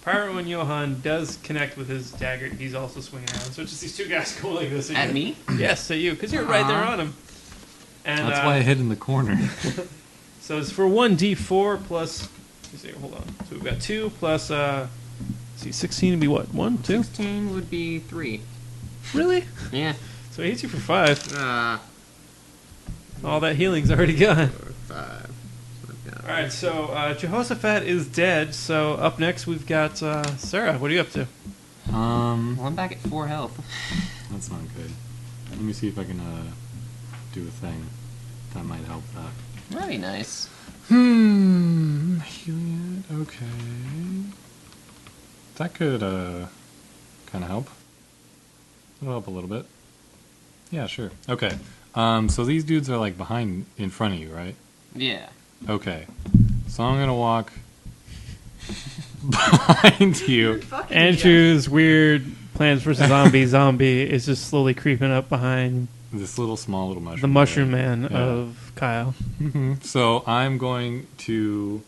Prior when Johan does connect with his dagger, he's also swinging around. So it's just these two guys go like this. At me? Yes, at you, because you're right there on him. And That's why I hid in the corner. so it's for 1d4 plus. Let's see, hold on. So we've got 2 plus. Let's see, 16 would be what? 1, 2? 16 would be 3. Really? Yeah. So he hits you for 5. Uh, All that healing's already gone. 5. All right, so Jehoshaphat is dead. So up next we've got Sarah. What are you up to? Well, I'm back at 4 health. That's not good. Let me see if I can do a thing that might help that. That'd be nice. Healing it. Okay. That could kind of help. It'll help a little bit. Yeah, sure. Okay. So these dudes are like in front of you, right? Yeah. Okay. So I'm gonna walk behind you. Andrew's weird Plants vs. Zombie is just slowly creeping up behind This small little mushroom. the Mushroom guy. Man Yeah. of Kyle. So I'm going to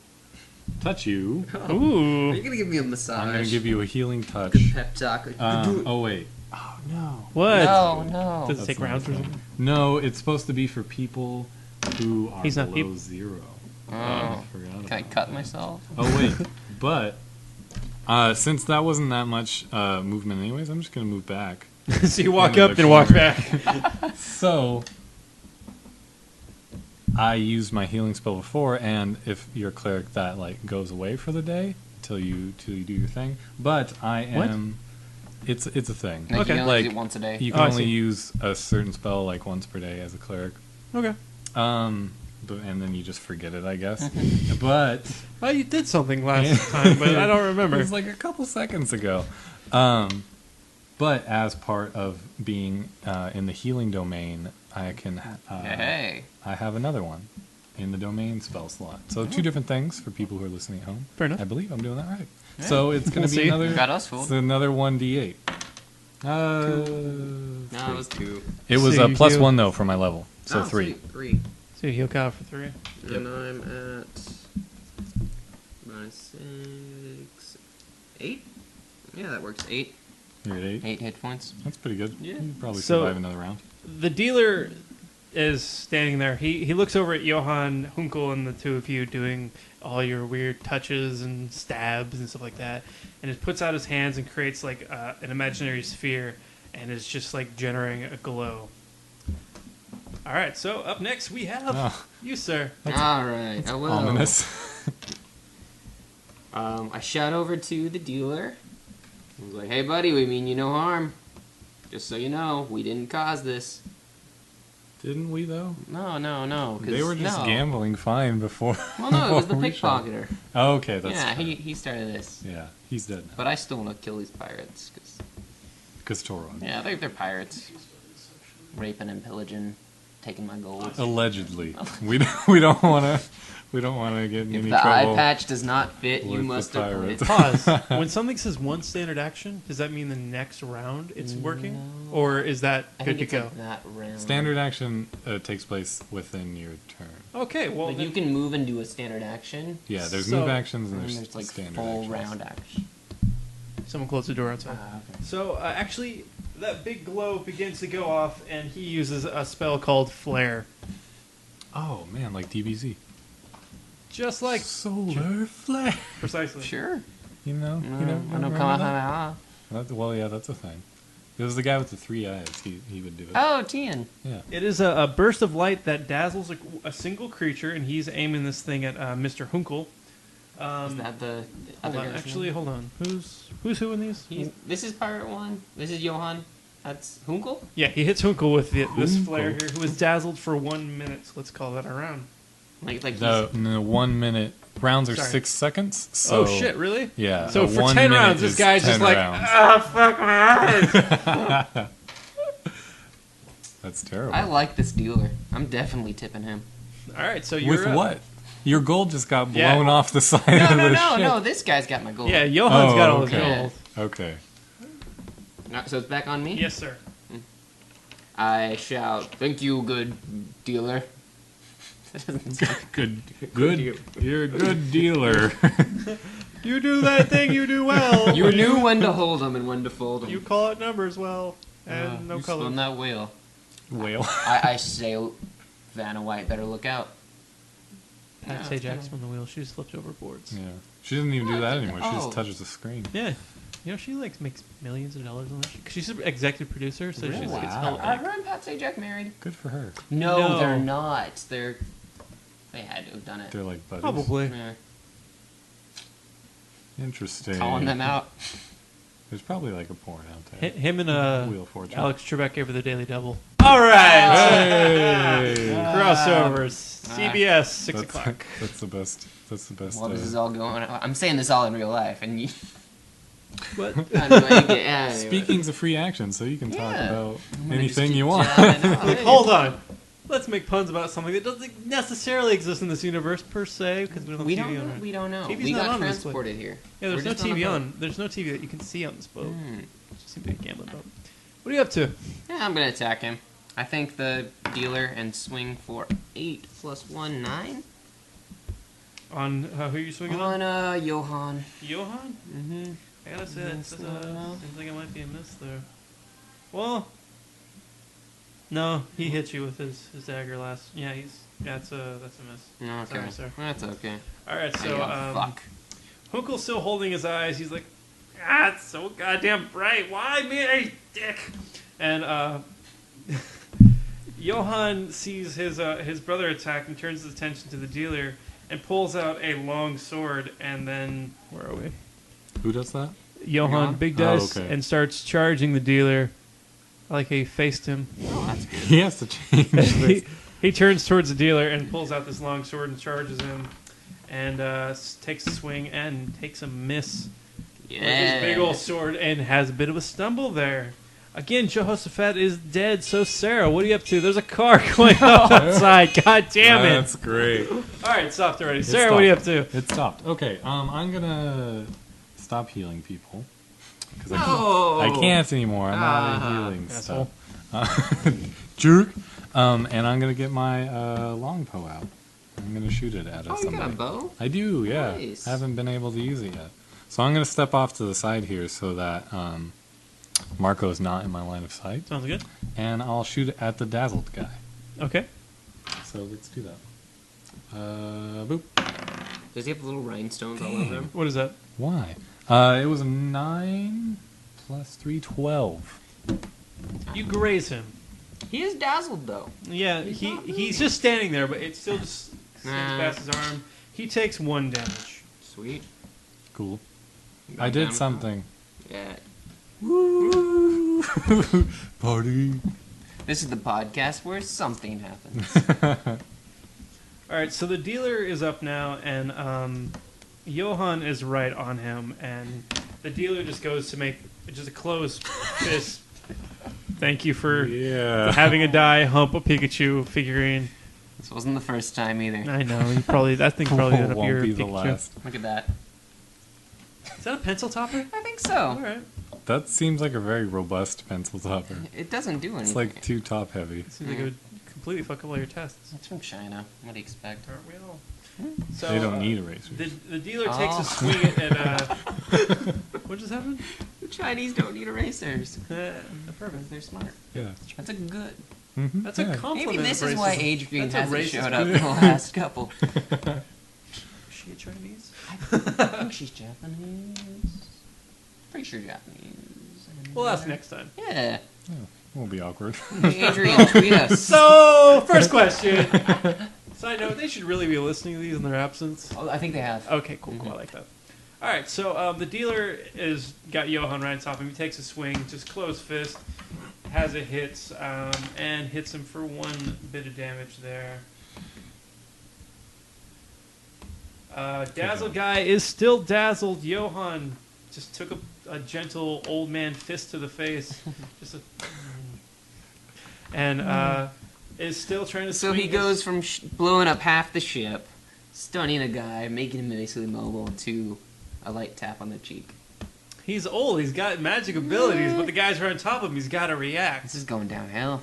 touch you. Ooh. Are you gonna give me a massage? I'm gonna give you a healing touch. Good pep talk. Oh wait. Oh no. What? No. Does it That's take not rounds or fun. something? No, it's supposed to be for people who are He's not below people. 0. Oh. I forgot Can I about cut that. myself? Oh wait, but since that wasn't that much movement anyways, I'm just gonna move back. So you walk Into up, the then walk corner. back. So I used my healing spell before, and if you're a cleric, that like goes away for the day till you do your thing. But I What? am. It's a thing. Like, Okay. you only Like, do it once a day. You Oh, can I only see. use a certain spell like once per day as a cleric. Okay. And then you just forget it, I guess. But Well, you did something last time, but I don't it remember. was like a couple seconds ago. But as part of being in the healing domain, I can. Hey. I have another one in the domain spell slot. So 2 different things for people who are listening at home. Fair enough. I believe I'm doing that right. So it's going We'll to be see. another. Got us fooled. It's another 1d8. No, it was 2. It was So a you plus do- 1 though for my level. So Oh, 3. sweet. 3. So you heal Kyle for 3. And I'm at my 6, 8. Yeah, that works. 8. You're at 8. 8 hit points. That's pretty good. Yeah. You could probably So- survive another round. The dealer is standing there. He looks over at Johann, Hunkel, and the two of you doing all your weird touches and stabs and stuff like that, and it puts out his hands and creates like an imaginary sphere, and is just like generating a glow. All right, so up next we have Oh. you, sir. Alright, I will. Ominous. I shout over to the dealer. I was like, hey, buddy, we mean you no harm. Just so you know, we didn't cause this. Didn't we though? No. 'Cause They were just no. gambling fine before. Well, no, it was the before we showed. pickpocketer. Oh, okay, that's Yeah, true. he started this. Yeah, he's dead now. But I still want to kill these pirates. Cause, Because Toro. yeah, they're pirates. Raping and pillaging, taking my gold. Allegedly, we don't want to get in If any the eye trouble. patch does not fit, you with the must have pirates. quit. Pause. When something says one standard action, does that mean the next round it's working, or is that I good think to it's go? like that round. Standard action takes place within your turn. Okay, well Like then- you can move and do a standard action. Yeah, there's So- move actions and And there's, there's like standard full actions. round action. someone close the door outside. Okay. So actually, that big glow begins to go off, and he uses a spell called Flare. Oh man, like DBZ. Just like solar flare. precisely. Sure. You know, No, you know. I know remember come that? off. Well, yeah, that's a thing. It was the guy with the 3 eyes. He would do it. Oh, Tian. Yeah. It is a burst of light that dazzles a single creature, and he's aiming this thing at Mr. Hunkel. Is that the Hold other on, guy's actually, name? hold on. Who's who in these? This is Pirate 1. This is Johan. That's Hunkel? Yeah, he hits Hunkel with this Hunkel. flare here, who is dazzled for 1 minute. So let's call that a round. Like The 1 minute rounds are Sorry. 6 seconds. So Oh shit, really? Yeah. So a for 1 10 minute rounds, this is guy's just 10 like, rounds. fuck my eyes. That's terrible. I like this dealer. I'm definitely tipping him. All right, so you're With up. what? Your gold just got Yeah. blown off the side No, of no, the no, ship. no. This guy's got my gold. Yeah, Johan's got all his okay. gold. Okay. So it's back on me? Yes, sir. I shout, "Thank you, good dealer." That doesn't sound Good. You're a good dealer. You do that thing you do well. You knew when to hold them and when to fold them. You call out numbers well, and no you color. spun that wheel. Whale. I say, Vanna White, better look out. Pat Sajak spun the wheel. She just flipped over boards. Yeah. She doesn't even do that anymore. She Oh. just touches the screen. Yeah. You know, she like makes millions of dollars on that shit. 'Cause she's an executive producer, so Really? she's it's Wow. hella Are big. her and Pat Sajak married? Good for her. No, No. they're not. They had to have done it. They're like buddies. Probably. Yeah. Interesting. Calling them out. There's probably like a porn out there. Him and Wheel of Fortune. Alex Trebek gave her the Daily Double. All right. Hey! Crossovers. CBS, 6 That's- o'clock. That's the best. That's the best. Well, this is all going on. I'm saying this all in real life, and you. What? Anyway. Speaking's a free action, so you can talk Yeah. about I'm gonna anything just you keep want. jabbing out. Like, hold on. Let's make puns about something that doesn't necessarily exist in this universe per se, because we don't have We TV don't know. on. We don't know. TV's We not got on this boat. transported here. Yeah, there's We're no just a TV boat. on. There's no TV that you can see on this boat. Hmm. Just seems to be a gambling boat. What are you up to? Yeah, I'm gonna attack him. I think the dealer and swing for 8 + 1, 9 On who are you swinging on? on Johan. Johan? Mm-hmm. I gotta say, that Miss seems Lana. like it might be a miss there. Well, no, he hit you with his dagger last. Yeah, that's a miss. No, okay. Sorry, sir. That's okay. All right, so fuck. Hunkel's still holding his eyes. He's like, it's so goddamn bright. Why me, dick? And Johan sees his brother attack and turns his attention to the dealer and pulls out a long sword. And then where are we? Who does that? Johan big Oh, dice okay. and starts charging the dealer. I like how he faced him. Oh, that's good. He has to change this. he turns towards the dealer and pulls out this long sword and charges him. And takes a swing and takes a miss. With his big old sword and has a bit of a stumble there. Again, Jehoshaphat is dead. So Sarah, what are you up to? There's a car going up outside. God damn it! That's great. All right, it stopped already. Sarah, what are you up to? It stopped. Okay, I'm gonna stop healing people because No! I can't anymore. I'm out of Ah, healing asshole. stuff. Jerk. And I'm gonna get my longbow out. I'm gonna shoot it at Oh, you somebody. got a bow? I do, yeah. Nice. I haven't been able to use it yet. So I'm going to step off to the side here so that Marco is not in my line of sight. Sounds good. And I'll shoot at the dazzled guy. Okay. So let's do that. Boop. Does he have little rhinestones all over him? What is that? Why? It was 9 plus 3, 12. You graze him. He is dazzled, though. Yeah, he's just standing there, but it still just stands past his arm. He takes 1 damage. Sweet. Cool. You I got did down? something. Yeah. Woo! Party. This is the podcast where something happens. All right, so the dealer is up now, and Johan is right on him, and the dealer just goes to make just a closed fist. Thank you for Yeah. having a die hump a Pikachu figurine. This wasn't the first time either. I know, you probably that thing probably ended up Won't your be the Pikachu. last. Look at that. Is that a pencil topper? I think All so. right. That seems like a very robust pencil topper. It doesn't do anything. It's like too top heavy. Seems like it would completely fuck up all your tests. It's from China. What do you expect? Aren't we all? So They don't need erasers. The dealer takes Oh. a swing at what just happened? The Chinese don't need erasers. Perfect. They're smart. Yeah. That's a good. Mm-hmm. That's a compliment. Maybe this of is why racism. Adrian That's a hasn't racist showed up in move. the last couple. Is she a Chinese? I think she's Japanese. Pretty sure Japanese. Well, that's next time. Yeah. Won't be awkward. Adrian, tweet us. So, first question. Side note: they should really be listening to these in their absence. Oh, I think they have. Okay, cool. I like that. All right, so the dealer is got Johan right on top of him. He takes a swing, just closed fist, has a hit, and hits him for 1 bit of damage there. Dazzled guy is still dazzled. Johan just took a gentle old man fist to the face, just a, and is still trying to. So swing he his- goes from blowing up half the ship, stunning a guy, making him basically mobile, to a light tap on the cheek. He's old. He's got magic abilities, but the guys are on top of him. He's got to react. This is going downhill.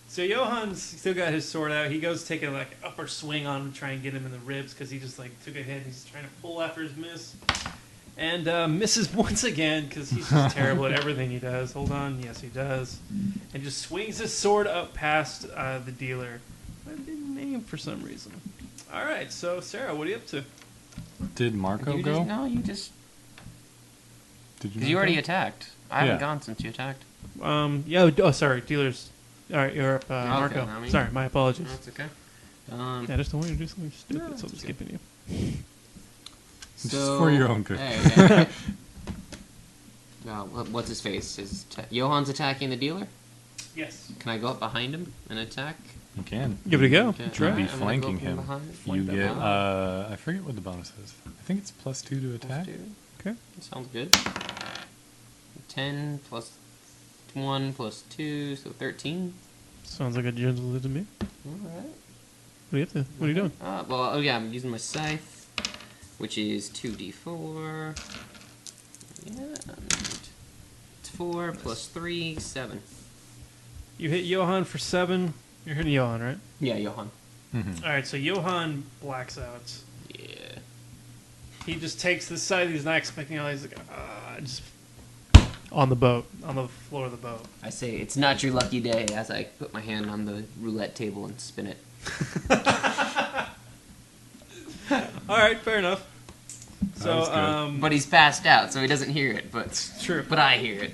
So Johan's still got his sword out. He goes taking like an upper swing on him to try and get him in the ribs because he just like took a hit. And he's trying to pull after his miss. And misses once again because he's just terrible at everything he does. Hold on. Yes, he does. And just swings his sword up past the dealer. I didn't name for some reason. All right. So, Sarah, what are you up to? Did Marco go? You just... Did Because you already attacked. I haven't Yeah. gone since you attacked. Yeah. Oh, sorry. Dealer's... All right. You're up, Marco. I mean- Sorry. My apologies. That's okay. Yeah, I just don't want you to do something stupid, No, so I'm it's skipping you. Just for your own good. Hey, what's his face? Johan's attacking the dealer? Yes. Can I go up behind him and attack? You can. Give it a go. Okay. Try. You'd be I'm gonna go flanking from him. behind. You Flank that get, one. I forget what the bonus is. I think it's +2 to attack. Okay. Sounds good. 10 plus 1 plus 2, so 13. Sounds like a gentle to me. Alright. What are you up to? What are you doing? I'm using my scythe, which is 2d4. And it's 4 plus 3, 7. You hit Johan for 7. You're hitting Johan, right? Yeah, Johan. Mm-hmm. All right, so Johan blacks out. Yeah. He just takes this side. He's not expecting all. He's like, just on the boat, on the floor of the boat. I say, it's not your lucky day as I put my hand on the roulette table and spin it. All right, fair enough. That So, was good. But he's passed out, so he doesn't hear it, but true. but I hear it.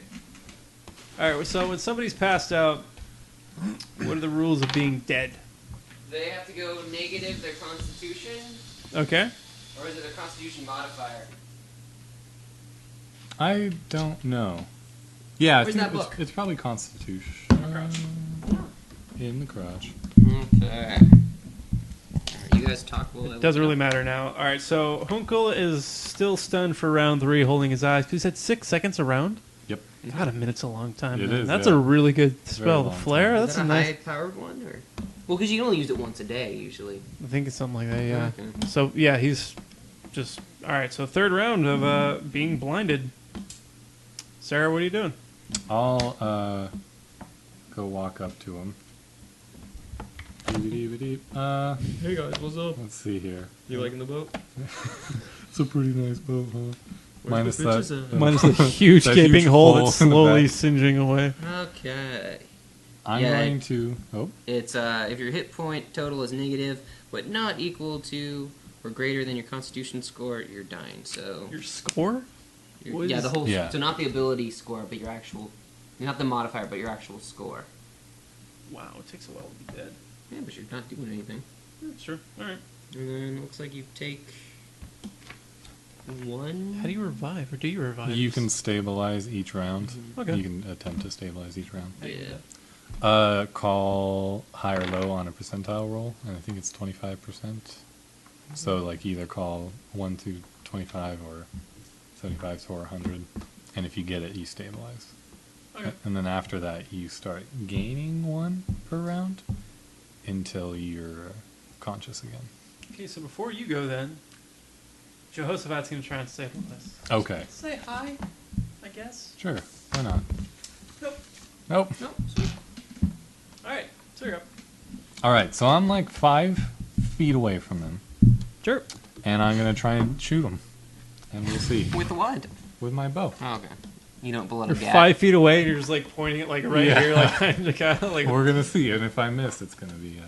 All right, so when somebody's passed out, what are the rules of being dead? They have to go negative their constitution, Okay. or is it their constitution modifier? I don't know. Yeah, I Where's think that book? it's probably Constitution. In the crotch. Okay. You guys talk while I It doesn't look really up. matter now. All right, so Hunkel is still stunned for round 3, holding his eyes. Because he said 6 seconds a round? Yep. God, a minute's a long time. It man. is, That's yeah. a really good Very spell. The long flare, time. that's Is that a a nice... high-powered one, or? Well, because you can only use it once a day usually. I think it's something like that, yeah. Okay. So, yeah, he's just... All right, so third round of being blinded. Sarah, what are you doing? I'll go walk up to him. Dee-dee-dee-dee. Hey guys, what's up? Let's see here. You liking the boat? It's a pretty nice boat, huh? Minus that. Minus the huge that gaping huge hole hole that's in the slowly back. singeing away. Okay. I'm Yeah. going to. Oh, It's if your hit point total is negative, but not equal to or greater than your Constitution score, you're dying. So Your score? What yeah, is- the whole Yeah. so not the ability score, but your actual, not the modifier, but your actual score. Wow, it takes a while to be dead. Yeah, but you're not doing anything. Yeah, sure. All right. And then it looks like you take 1. How do you revive, or do you revive? you can stabilize each round. Okay. You can attempt to stabilize each round. How do you do Yeah. that? Call high or low on a percentile roll, and I think it's 25%. So like either call 1 to 25 or 75 to 100, and if you get it, you stabilize. Okay. And then after that, you start gaining 1 per round until you're conscious again. Okay, so before you go then, Jehoshaphat's going to try and stabilize. Okay, Say hi, I guess. sure, why not? Nope. Nope. No, sweet. All right, so you're up. All right, so I'm like 5 feet away from him, Sure. and I'm gonna try and shoot him, and we'll see With what? with my bow. Oh, okay. You don't blow You're a gap. 5 feet away, and you're just like pointing it like right Yeah. here, like kind of like. We're gonna see, and if I miss, it's gonna be.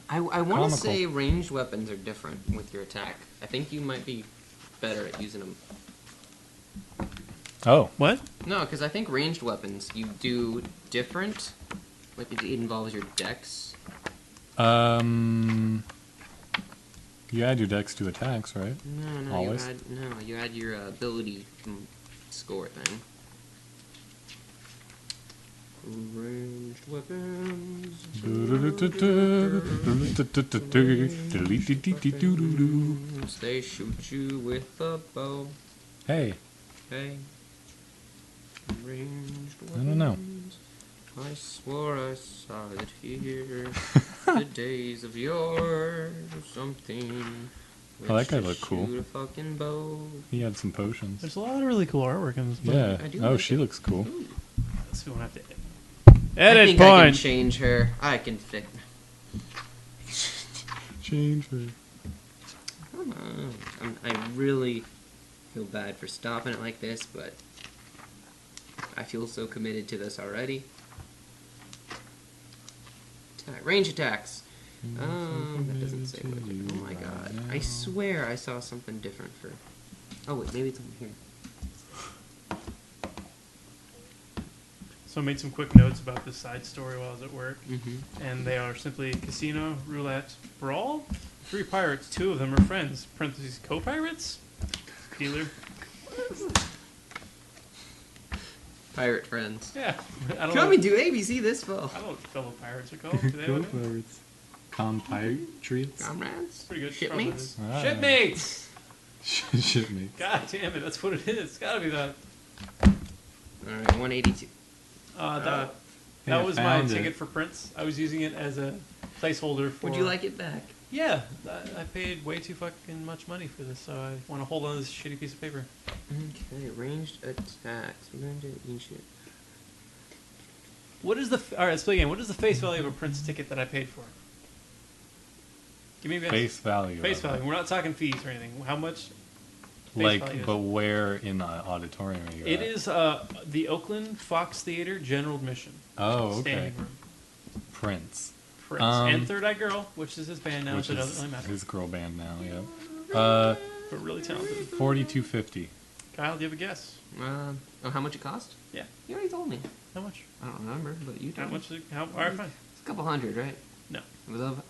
I want Comical. to say ranged weapons are different with your attack. I think you might be better at using them. Oh, What? No, because I think ranged weapons you do different. Like it involves your dex. you add your dex to attacks, right? No, Always? you add your ability score thing. Ranged weapons. They shoot you with a bow. Hey, Hey. Ranged weapons. I don't know. I swore I saw it here. The days of yore, something Oh, that guy looked cool. Shoot a fucking bow. He had some potions. There's a lot of really cool artwork in this book. Yeah. I do Oh, like she it. looks cool. So we won't have to I edit think I can point. change her. I can fix. Change her. Come on. I really feel bad for stopping it like this, but I feel so committed to this already. Range attacks. That doesn't say what. Oh my god. I swear I saw something different for. Oh wait, maybe it's over here. So I made some quick notes about this side story while I was at work. Mm-hmm. And they are simply casino, roulette, brawl. 3 pirates, 2 of them are friends. Parentheses, co-pirates? Dealer. Pirate friends. Yeah. I don't Coming know. to ABC this fall. I don't know what fellow pirates are called. Do they have a name? Pirates. Compatriots. Comrades? Pretty good. Shipmates? Probably. Ah. Shipmates! Shipmates. God damn it, that's what it is. It's gotta be that. Alright, 182. That Yeah, was my found it. ticket for Prince. I was using it as a placeholder for... Would you like it back? Yeah, I paid way too fucking much money for this, so I want to hold on to this shitty piece of paper. Okay, ranged attacks. We're going to do ancient. What is the... Alright, let's play again. What is the face value of a Prince ticket that I paid for? Give me a guess. Face value. Face of it. value. We're not talking fees or anything. How much? Like, value is but where in the auditorium are you It at? is the Oakland Fox Theater General Admission. Oh, okay. Standing room. Prince. Prince. And Third Eye Girl, which is his band now, Which so it is doesn't really matter. his girl band now, yeah. But really talented. 4250. Kyle, do you have a guess? Oh, how much it cost? Yeah. You already told me. How much? I don't remember, but you How told me. much? Alright, fine. It's a couple hundred, right? No.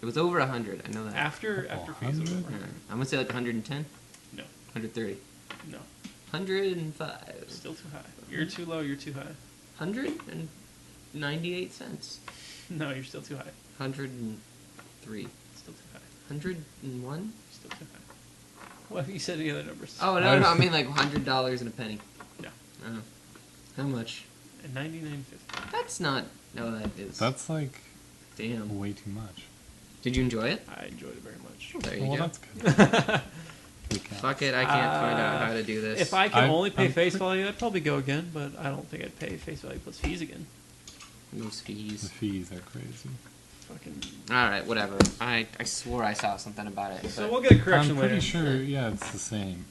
It was over 100. I know that. After fees, it was over. Yeah. I'm gonna say like 110, No. 130, No. 105, Still too high. You're too low, you're too high. 198 cents, No, you're still too high. 103, Still too high. 101. Still too high. What have you said any other numbers? Oh no, I mean like $100 and a penny. No. Oh. How much? And 99.50. That's not. No, that is. That's like Damn. way too much. Did you enjoy it? I enjoyed it very much. There you Well, go. that's good. We count. Fuck it, I can't find out how to do this. If I could only pay I'm face value, I'd probably go again, but I don't think I'd pay face value plus fees again. Those The fees. fees are crazy. Fucking. Alright, whatever. I swore I saw something about it. So but- we'll get a correction I'm pretty later. sure, yeah, it's the same.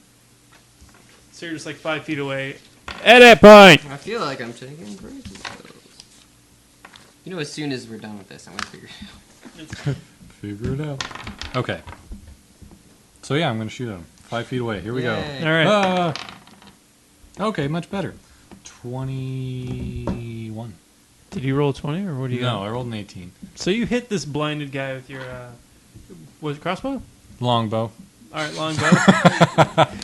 So you're just like 5 feet away. Edit point! I feel like I'm taking crazy pills. You know, as soon as we're done with this, I'm gonna figure it out. Figure it out. Okay. So yeah, I'm gonna shoot at him. 5 feet away. Here we go. Yay. Alright. Okay, much better. 21. Did you roll a 20 or what do you No, got? I rolled an 18. So you hit this blinded guy with your, was it crossbow? Longbow. Alright, longbow.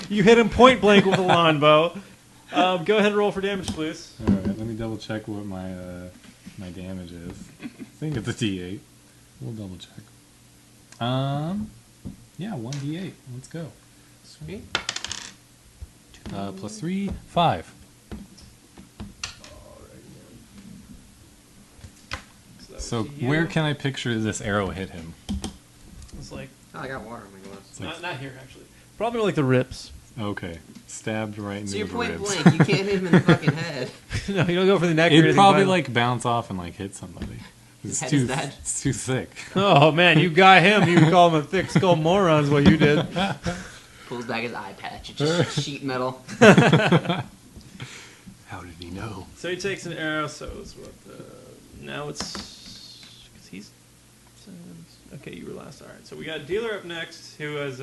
You hit him point blank with a longbow. Go ahead and roll for damage, please. Alright, let me double check what my my damage is. I think it's a D8. We'll double check. Yeah, 1D8. Let's go. Sweet. Plus 3, 5. So where can I picture this arrow hit him? It's like, Oh, I got water in my gloves. not here actually. Probably like the ribs. Okay, stabbed right So into you're the point ribs. blank. You can't hit him in the fucking head. No, you don't go for the neck or It'd anything probably violent. like bounce off and like hit somebody. It's Head too, is dead. it's too thick. Oh man, you got him. You call him a thick skull moron is what you did. Pulls back his eye patch. It's just sheet metal. How did he know? So he takes an arrow. So it's what? Now it's because he's. Okay, you were last. All right. So we got dealer up next, who is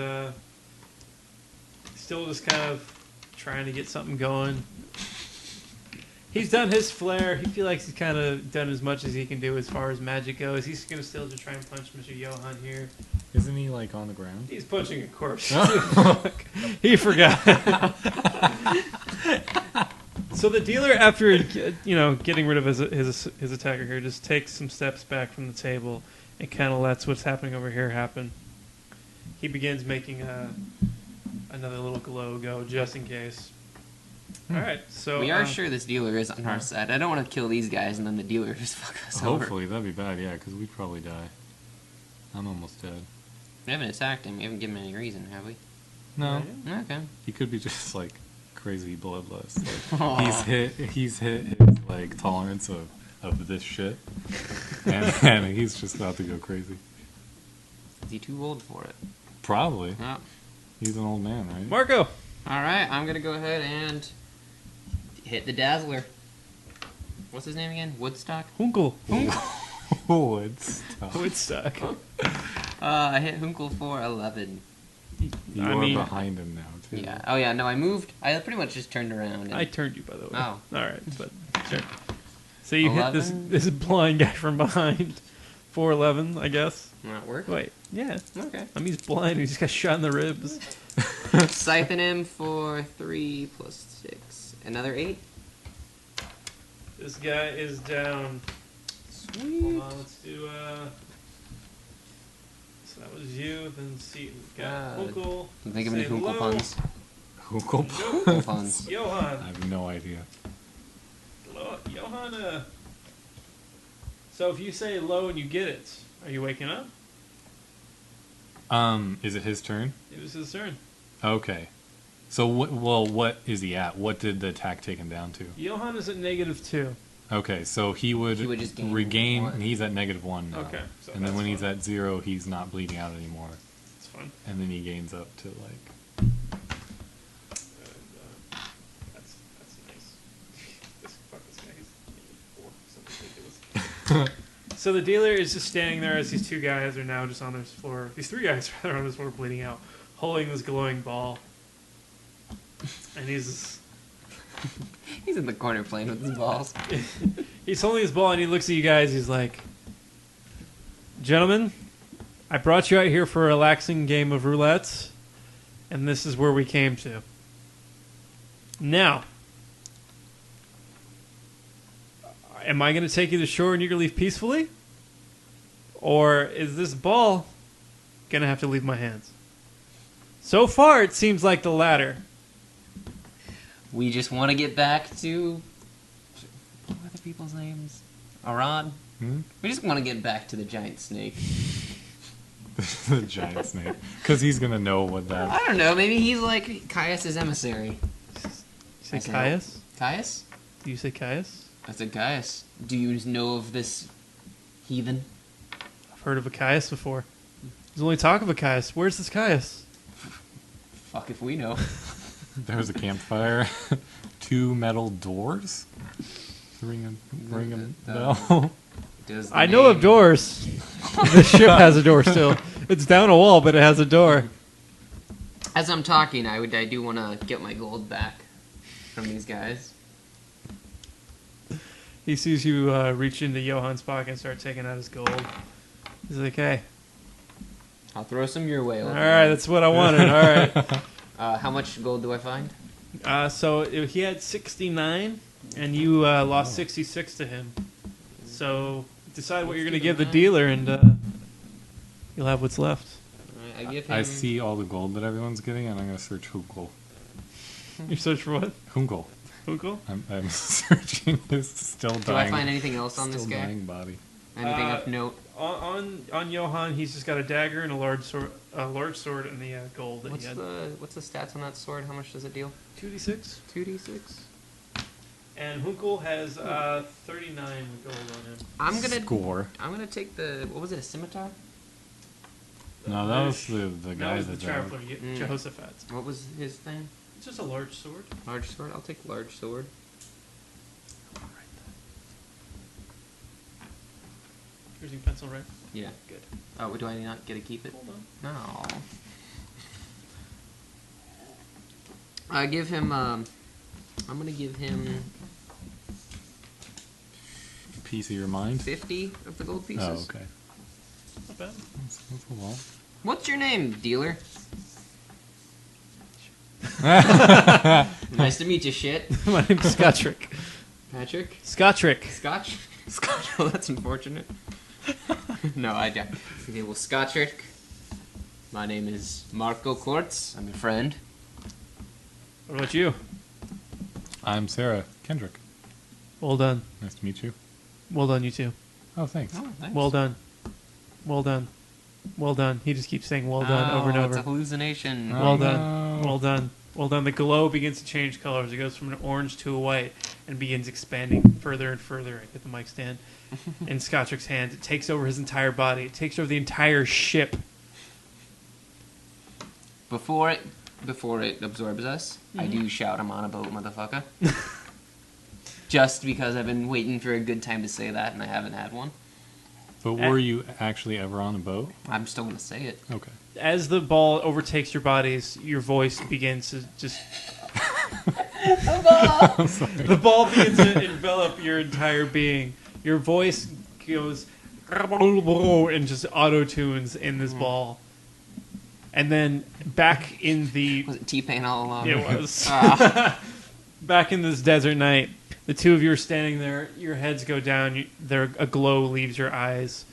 still just kind of trying to get something going. He's done his flare. He feels like he's kind of done as much as he can do as far as magic goes. He's gonna still just try and punch Mr. Johan here. Isn't he like on the ground? He's punching a corpse. He forgot. So the dealer, after getting rid of his attacker here, just takes some steps back from the table and kind of lets what's happening over here happen. He begins making another little glow go just in case. All right, so We are sure this dealer is on our side. I don't want to kill these guys and then the dealer just fuck us over. Hopefully, that'd be bad, yeah, because we'd probably die. I'm almost dead. We haven't attacked him. We haven't given him any reason, have we? No, Okay. he could be just like crazy bloodlust. Aw. Like, he's hit his like tolerance of this shit, and he's just about to go crazy. Is he too old for it? Probably. Oh. He's an old man, right? Marco. All right, I'm gonna go ahead and hit the Dazzler. What's his name again? Woodstock. Hunkel. Woodstock. Woodstock. I hit Hunkel for 11. You I are mean- behind him now, too. Yeah. Oh yeah. No, I moved. I pretty much just turned around. And... I turned you, by the way. Oh. All right, but sure. So you hit 11? this blind guy from behind. 411, I guess. Not work. Wait, yeah. Okay. I mean, he's blind. He just got shot in the ribs. Scything him for 3 plus 6. Another 8. This guy is down. Sweet. Hold on, let's do. So that was you, then Seaton. Got Hunkel. Think of any Say Hunkel hello. puns. Hunkel. Hunkel puns. Johan. I have no idea. Hello, Johan. So if you say hello and you get it, are you waking up? Is it his turn? It was his turn. Okay. So what is he at? What did the attack take him down to? Johan is at -2. Okay, so he would just gain regain. 1. He's at -1 now. Okay, so and then that's when he's fine. at 0, he's not bleeding out anymore. It's fun. And then he gains up to like. And, that's nice. Fuck this guy. He's -4. Something ridiculous. So the dealer is just standing there as these two guys are now just on this floor. These three guys are on this floor bleeding out, holding this glowing ball. And he's He's in the corner playing with his balls. he's holding his ball and he looks at you guys. He's like, "Gentlemen, I brought you out here for a relaxing game of roulette, and this is where we came to. Now, am I going to take you to shore and you're going to leave peacefully? Or is this ball going to have to leave my hands?" So far, it seems like the latter. We just want to get back to... What are the people's names? Arad? Hmm? We just want to get back to the giant snake. The giant snake. Because he's going to know what that. I don't know, maybe he's like Caius' emissary. You say I said- Caius? Caius? Do you say Caius? I said Caius. Do you know of this heathen? I've heard of a Caius before. There's only talk of a Caius. Where's this Caius? Fuck if we know. There was a campfire. 2 metal doors. Ring a bell. Does the I know of name- doors. The ship has a door still. It's down a wall, but it has a door. As I'm talking, I do want to get my gold back from these guys. He sees you reach into Johan's pocket and start taking out his gold. He's like, "Hey, I'll throw some your way. all right, that's what I wanted. All right." How much gold do I find? So he had 69, and you lost 66 to him. So decide what you're going to give the dealer, and you'll have what's left. Alright, I give him... I see all the gold that everyone's getting, and I'm going to search Hunkel. You search for what? Hunkel. Hunkel? I'm searching his still dying. Do I find anything else on this still guy? dying body. Anything of note? On Johan, he's just got a dagger and a large sword, and the gold that he had. What's the stats on that sword? How much does it deal? 2d6. 2d6. And Hunkel has 39 gold on him. I'm gonna take the... What was it, a scimitar? No, that was the That guy was the that died. traveler, Jehoshaphat. What was his thing? It's just a large sword. Large sword? I'll take large sword. Here's your pencil, right? Yeah. Good. Oh, do I not get to keep it? Hold on. No. I give him, I'm gonna give him Piece of your mind? 50 of the gold pieces. Oh, okay. Not bad. That's a lot. What's your name, dealer? Nice to meet you, shit. My name's Scottrick. Patrick? Scottrick. Scotch? Scotch? Oh, that's unfortunate. No, I don't. Okay, well, Scottrick. My name is Marco Quartz. I'm your friend. What about you? I'm Sarah Kendrick. Well done. Nice to meet you. Well done, you two. Oh, thanks. Oh, thanks. Well done. Well done. Well done. He just keeps saying well done over and Oh, over. it's a hallucination. Oh, Well done. no. Well done. Well done. The glow begins to change colors. It goes from an orange to a white and begins expanding further and further. I get the mic stand. In Scottrick's hands, it takes over his entire body. It takes over the entire ship. Before it absorbs us, I do shout, "I'm on a boat, motherfucker." Just because I've been waiting for a good time to say that, and I haven't had one. But were you actually ever on a boat? I'm still gonna say it. Okay. As the ball overtakes your bodies, your voice begins to just... The ball begins to envelop your entire being. Your voice goes... and just auto-tunes in this ball. And then back in the... Was it T-Pain all along? It was. Ah. Back in this desert night, the two of you are standing there. Your heads go down. A glow leaves your eyes,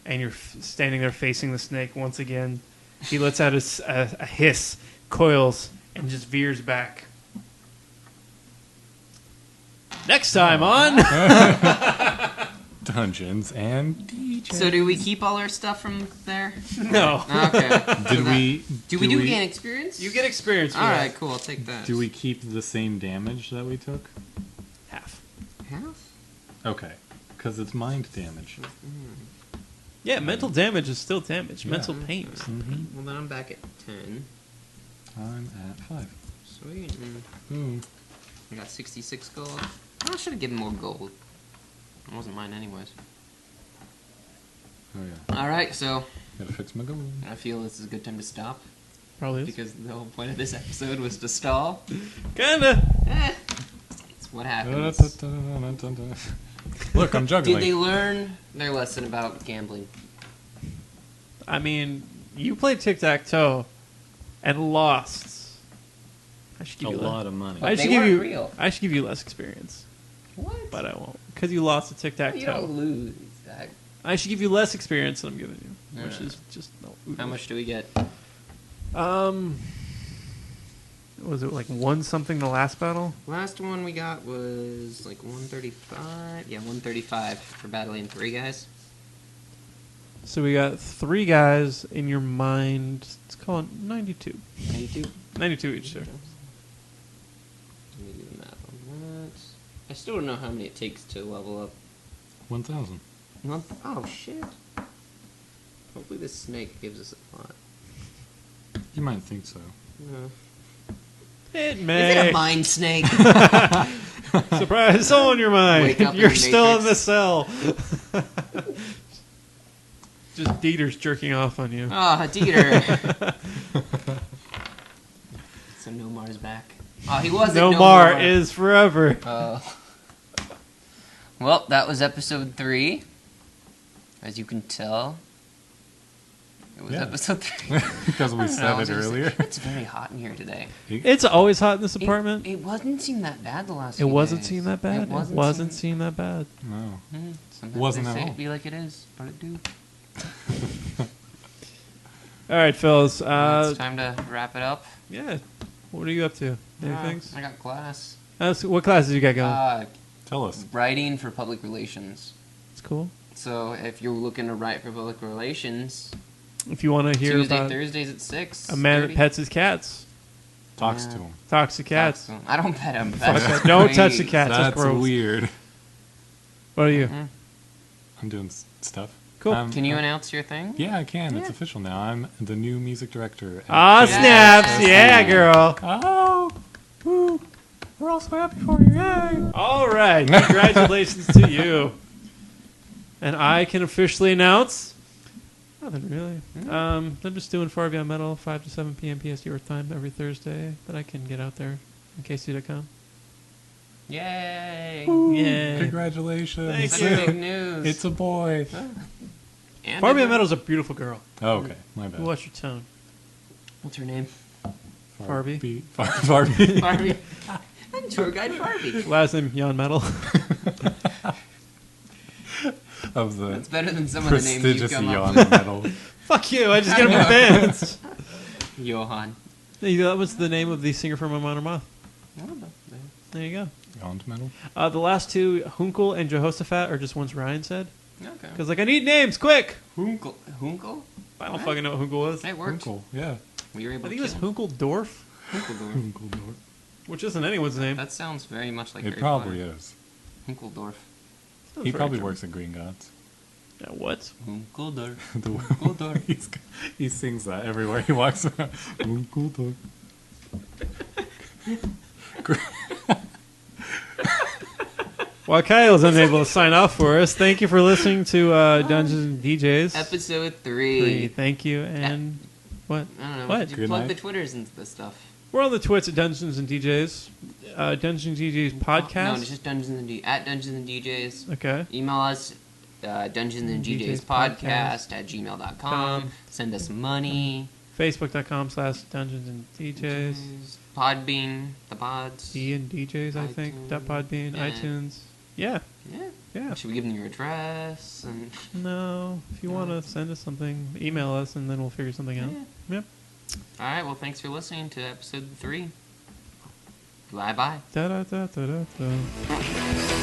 and you're standing there facing the snake once again. He lets out a hiss, coils, and just veers back. Next time on Dungeons and DJs. So do we keep all our stuff from there? No, Okay. Did we? Do we gain experience? you get experience. For All that. right, cool. I'll take that. Do we keep the same damage that we took? Half. Half? Okay, because it's mind damage. Yeah, mental damage is still damage. Yeah. Mental pain. Mm-hmm. Well, then I'm back at 10. I'm at 5. Sweet. And Ooh. I got 66 gold. I should have given more gold. It wasn't mine anyways. Oh yeah. All right, so Gotta fix my gold. I feel this is a good time to stop Probably is. because the whole point of this episode was to stall. Kinda. It's what happens. Look, I'm juggling. Did they learn their lesson about gambling? I mean, you played Tic-tac-toe and lost. I should give a you lot of money. But I they should give weren't you. real. I should give you less experience, What? but I won't because you lost a You Tic-tac-toe. don't lose. I should give you less experience than I'm giving you, which Yeah. is just no. How much do we get? Was it like 1 something the last battle? Last one we got was like 135. Yeah, 135 for battling 3 guys. So we got 3 guys in your mind. Let's call it 92. 92. 92 each, sir. Let me do the math on that. I still don't know how many it takes to level up. 1,000. Oh shit. Hopefully this snake gives us a lot. You might think so. It Is it may. a mind snake? Surprise! It's all in your mind. Wake up in You're the still in the Matrix. cell. Just Dieter's jerking off on you. Oh, Dieter. So Nomar's back. Oh, he wasn't. No more is forever. Well, that was episode 3. As you can tell, it was Yeah. episode 3. Because we I said was it gonna say, earlier. it's very hot in here today. It's always hot in this apartment. It wasn't seem that bad the last It few wasn't days. seem that bad. It wasn't seem that bad. No. Sometimes Wasn't they at say all. it be like it is, but it do. All right, fellas. It's time to wrap it up. Yeah. What are you up to? Any things? I got class. What classes you got going? Tell us. Writing for public relations. It's cool. So if you're looking to write for public relations, If you want to hear Tuesday, about Thursdays at 6. a man that pets his cats, Talks Yeah. to him. talks to cats. I don't pet them. Fuck that. Don't touch the cats. That's That's gross. weird. What are you? Mhm. I'm doing stuff. Cool. Can you announce your thing? Yeah, I can. It's Yeah. official now. I'm the new music director. at Ah, KSS. snaps! Yeah, girl. Oh, woo. We're all so happy for you. Yay. All right. Congratulations to you. And I can officially announce nothing really. I'm just doing Far Beyond Metal 5 to 7 p.m. PST Earth time every Thursday that I can get out there in KC.com. Yay! Yeah. Congratulations. Thank Such you. big news. It's a boy. And Far a Beyond girl. Metal's a beautiful girl. Oh, okay. My bad. Watch your tone. What's her name? Barbie. Barbie. Barbie. I'm tour guide Barbie. Last name Yon Metal. Of the That's better than some of the names you've prestigious come up yawn metal. Fuck you! I just get him in bands. with. Johan. That was the name of the singer from Amon Amarth. There you go. Yawn metal. The last two, Hunkel and Jehoshaphat, are just ones Ryan said. Okay. Because, like, I need names, quick! Hunkel. Hunkel? I don't fucking know what Hunkel is. It worked. Cool. Yeah. We were able I think to it was kill him. Hunkeldorf, Hunkeldorf. which isn't anyone's name. That sounds very much like It Harry probably Potter. is. Hunkeldorf. Sounds He very probably German. works at Green Gods. Yeah, what? Hunkeldorf. The- Hunkeldorf. he sings that everywhere he walks around. Hunkeldorf. While Kyle's unable to sign off for us, thank you for listening to Dungeons and DJs. Episode 3. 3. Thank you, and what? I don't know. What? You Good plug night. the Twitters into this stuff. We're on the Twits at Dungeons and DJs. Dungeons and DJs podcast. No, it's just Dungeons and at Dungeons and DJs. Okay. Email us Dungeons and DJs podcast at gmail.com. Send us money. Facebook.com/Dungeons and DJs. Podbean, the pods. D and DJs, I think. iTunes. Podbean, Yeah. iTunes. Yeah. Yeah. Yeah. Should we give them your address? And No. If you want to send us something, email us, and then we'll figure something out. Yeah. Yep. all right. Well, thanks for listening to episode 3. Bye bye. Da da da da da da.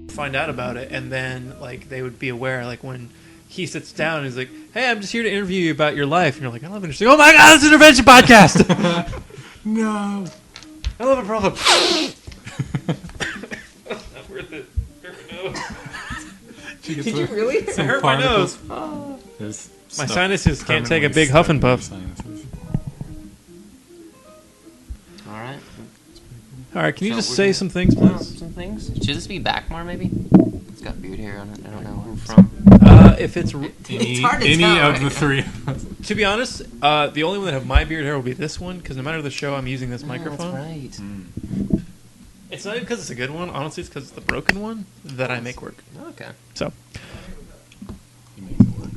Find out about it, and then like they would be aware, like when he sits down and he's like, "Hey, I'm just here to interview you about your life," and you're like, "I love interesting." Oh my god, it's an intervention podcast. No. I love a problem. Not worth it. Did you really? I hurt my nose. My sinuses can't take a big huff and puff. All right. All right, can you So just we're say gonna- some things, please? Some things. Should this be Backmore, maybe? It's got beard hair on it. I don't know where I'm from. If it's It's hard to Any tell of right the now. 3 of us. to be honest, the only one that have my beard hair will be this one, because no matter the show, I'm using this microphone. That's right. It's not even because it's a good one. Honestly, it's because it's the broken one that I make work. Okay. So He makes it work.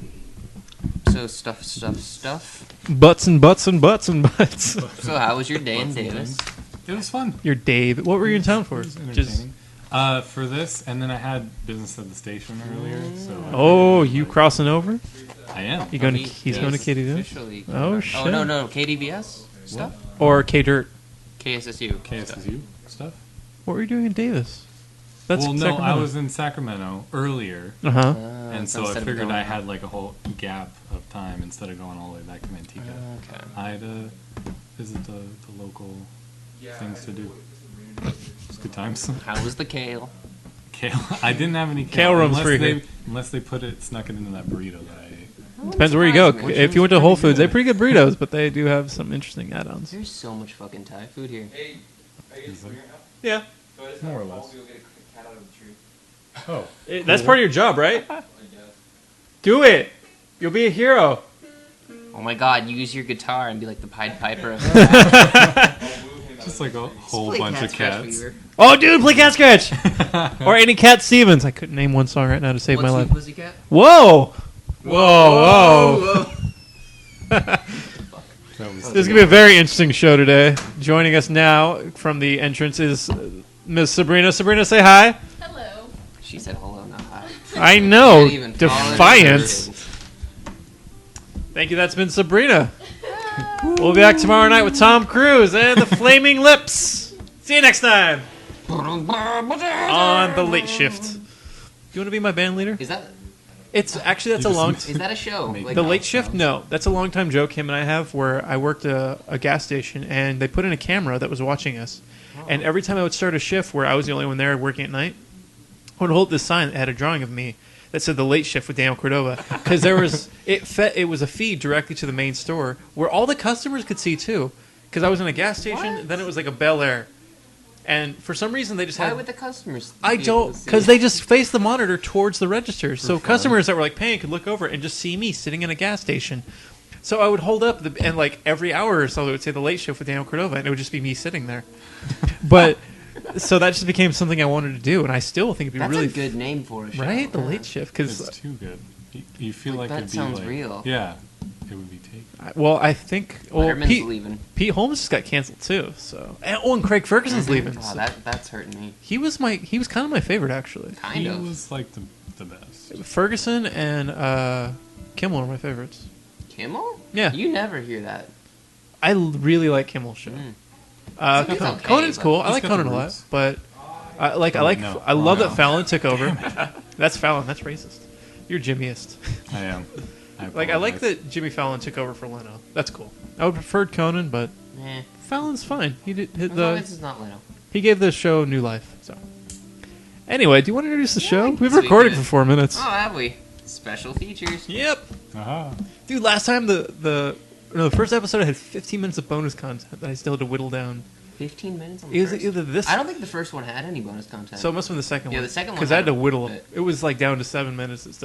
So stuff. butts and butts and butts and butts. So how was your day in Lots of Davis? things. It was fun. You're Dave. What were you in town for? It was Just entertaining. For this, and then I had business at the station earlier. So I oh, figured, you like, crossing over? I am. You going to? He- He's going to KDD Officially. Oh, shit. Oh no, KDVS stuff. or K Dirt? KSSU. KSSU stuff. What were you doing in Davis? That's Well, no, Sacramento. I was in Sacramento earlier, Uh huh. and so I figured I had like a whole gap of time instead of going all the way back to Manteca. Okay. I had to visit the local things to do. It's good times. How was the kale? Kale. I didn't have any Kale kale, room's unless free they here. unless they snuck it into that burrito that I ate. Depends where you go. Surprised me. If you went to Whole pretty Foods, they have good. pretty good burritos, but they do have some interesting add-ons. There's so much fucking Thai food here. Hey, are you Is guys it? here now? Yeah, So I just More have or a call, less. we'll get a cat out of the tree. Oh, that's part of your job, right? I guess. Do it. You'll be a hero. Oh my god, use your guitar and be like the Pied Piper of I'll move him just out like a whole Play bunch Cat of Scratch cats. Fever. Oh, dude, play Cat Scratch or any Cat Stevens. I couldn't name one song right now to save my life. Pussycat? Whoa, whoa. That was This is gonna be a very interesting show today. Joining us now from the entrance is Miss Sabrina. Sabrina, say hi. Hello. She said hello, not hi. I know. Can't even follow Defiance. it. Thank you. That's been Sabrina. We'll be back tomorrow night with Tom Cruise and the Flaming Lips. See you next time on the Late Shift. Do you want to be my band leader? Is that It's actually that's a long. is that a show? Make The Late Shift? No, that's a long time joke him and I have where I worked a gas station and they put in a camera that was watching us. And every time I would start a shift where I was the only one there working at night, I would hold this sign that had a drawing of me that said The Late Shift with Daniel Cordova. Because there was, it was a feed directly to the main store where all the customers could see too. Because I was in a gas station, then it was like a Bel Air. And for some reason they just Why had... would the customers? I be able don't, to see because it? they just face the monitor towards the registers. So fun. customers that were like paying could look over and just see me sitting in a gas station. So I would hold up, and like every hour or so, it would say The Late Shift with Daniel Cordova, and it would just be me sitting there. But so that just became something I wanted to do, and I still think it'd be That's really a good name for a show. right. The Yeah. Late Shift, because It's too good. You feel like That it'd be sounds like, real. Yeah, it would be taken. Well, I think Letterman's leaving. Pete Holmes just got canceled too. So and Craig Ferguson's leaving. Oh, so- that's hurting me. He was kind of my favorite actually. Kind He of. was like the best. Ferguson and Kimmel are my favorites. Kimmel? Yeah. You never hear that. I really like Kimmel's show. He's okay, Conan's but- cool. I He's like got Conan the a lot, roots. but I love no. that Fallon took over. That's Fallon. That's racist. You're Jimmyist. I am. I like apologize. that Jimmy Fallon took over for Leno. That's cool. I would preferred Conan, but Eh. Fallon's fine. He did As long as it's not Leno. he gave the show new life. So anyway, do you want to introduce the show? We've speak recorded of it. for 4 minutes. Oh, have we? Special features. Yep. Aha. Dude, last time the first episode I had 15 minutes of bonus content that I still had to whittle down. 15 minutes on the It was first? either this. I don't think the first one had any bonus content. So it must have been the second Yeah, one. the second one because I had to had a whittle. bit. It was like down to 7 minutes. It still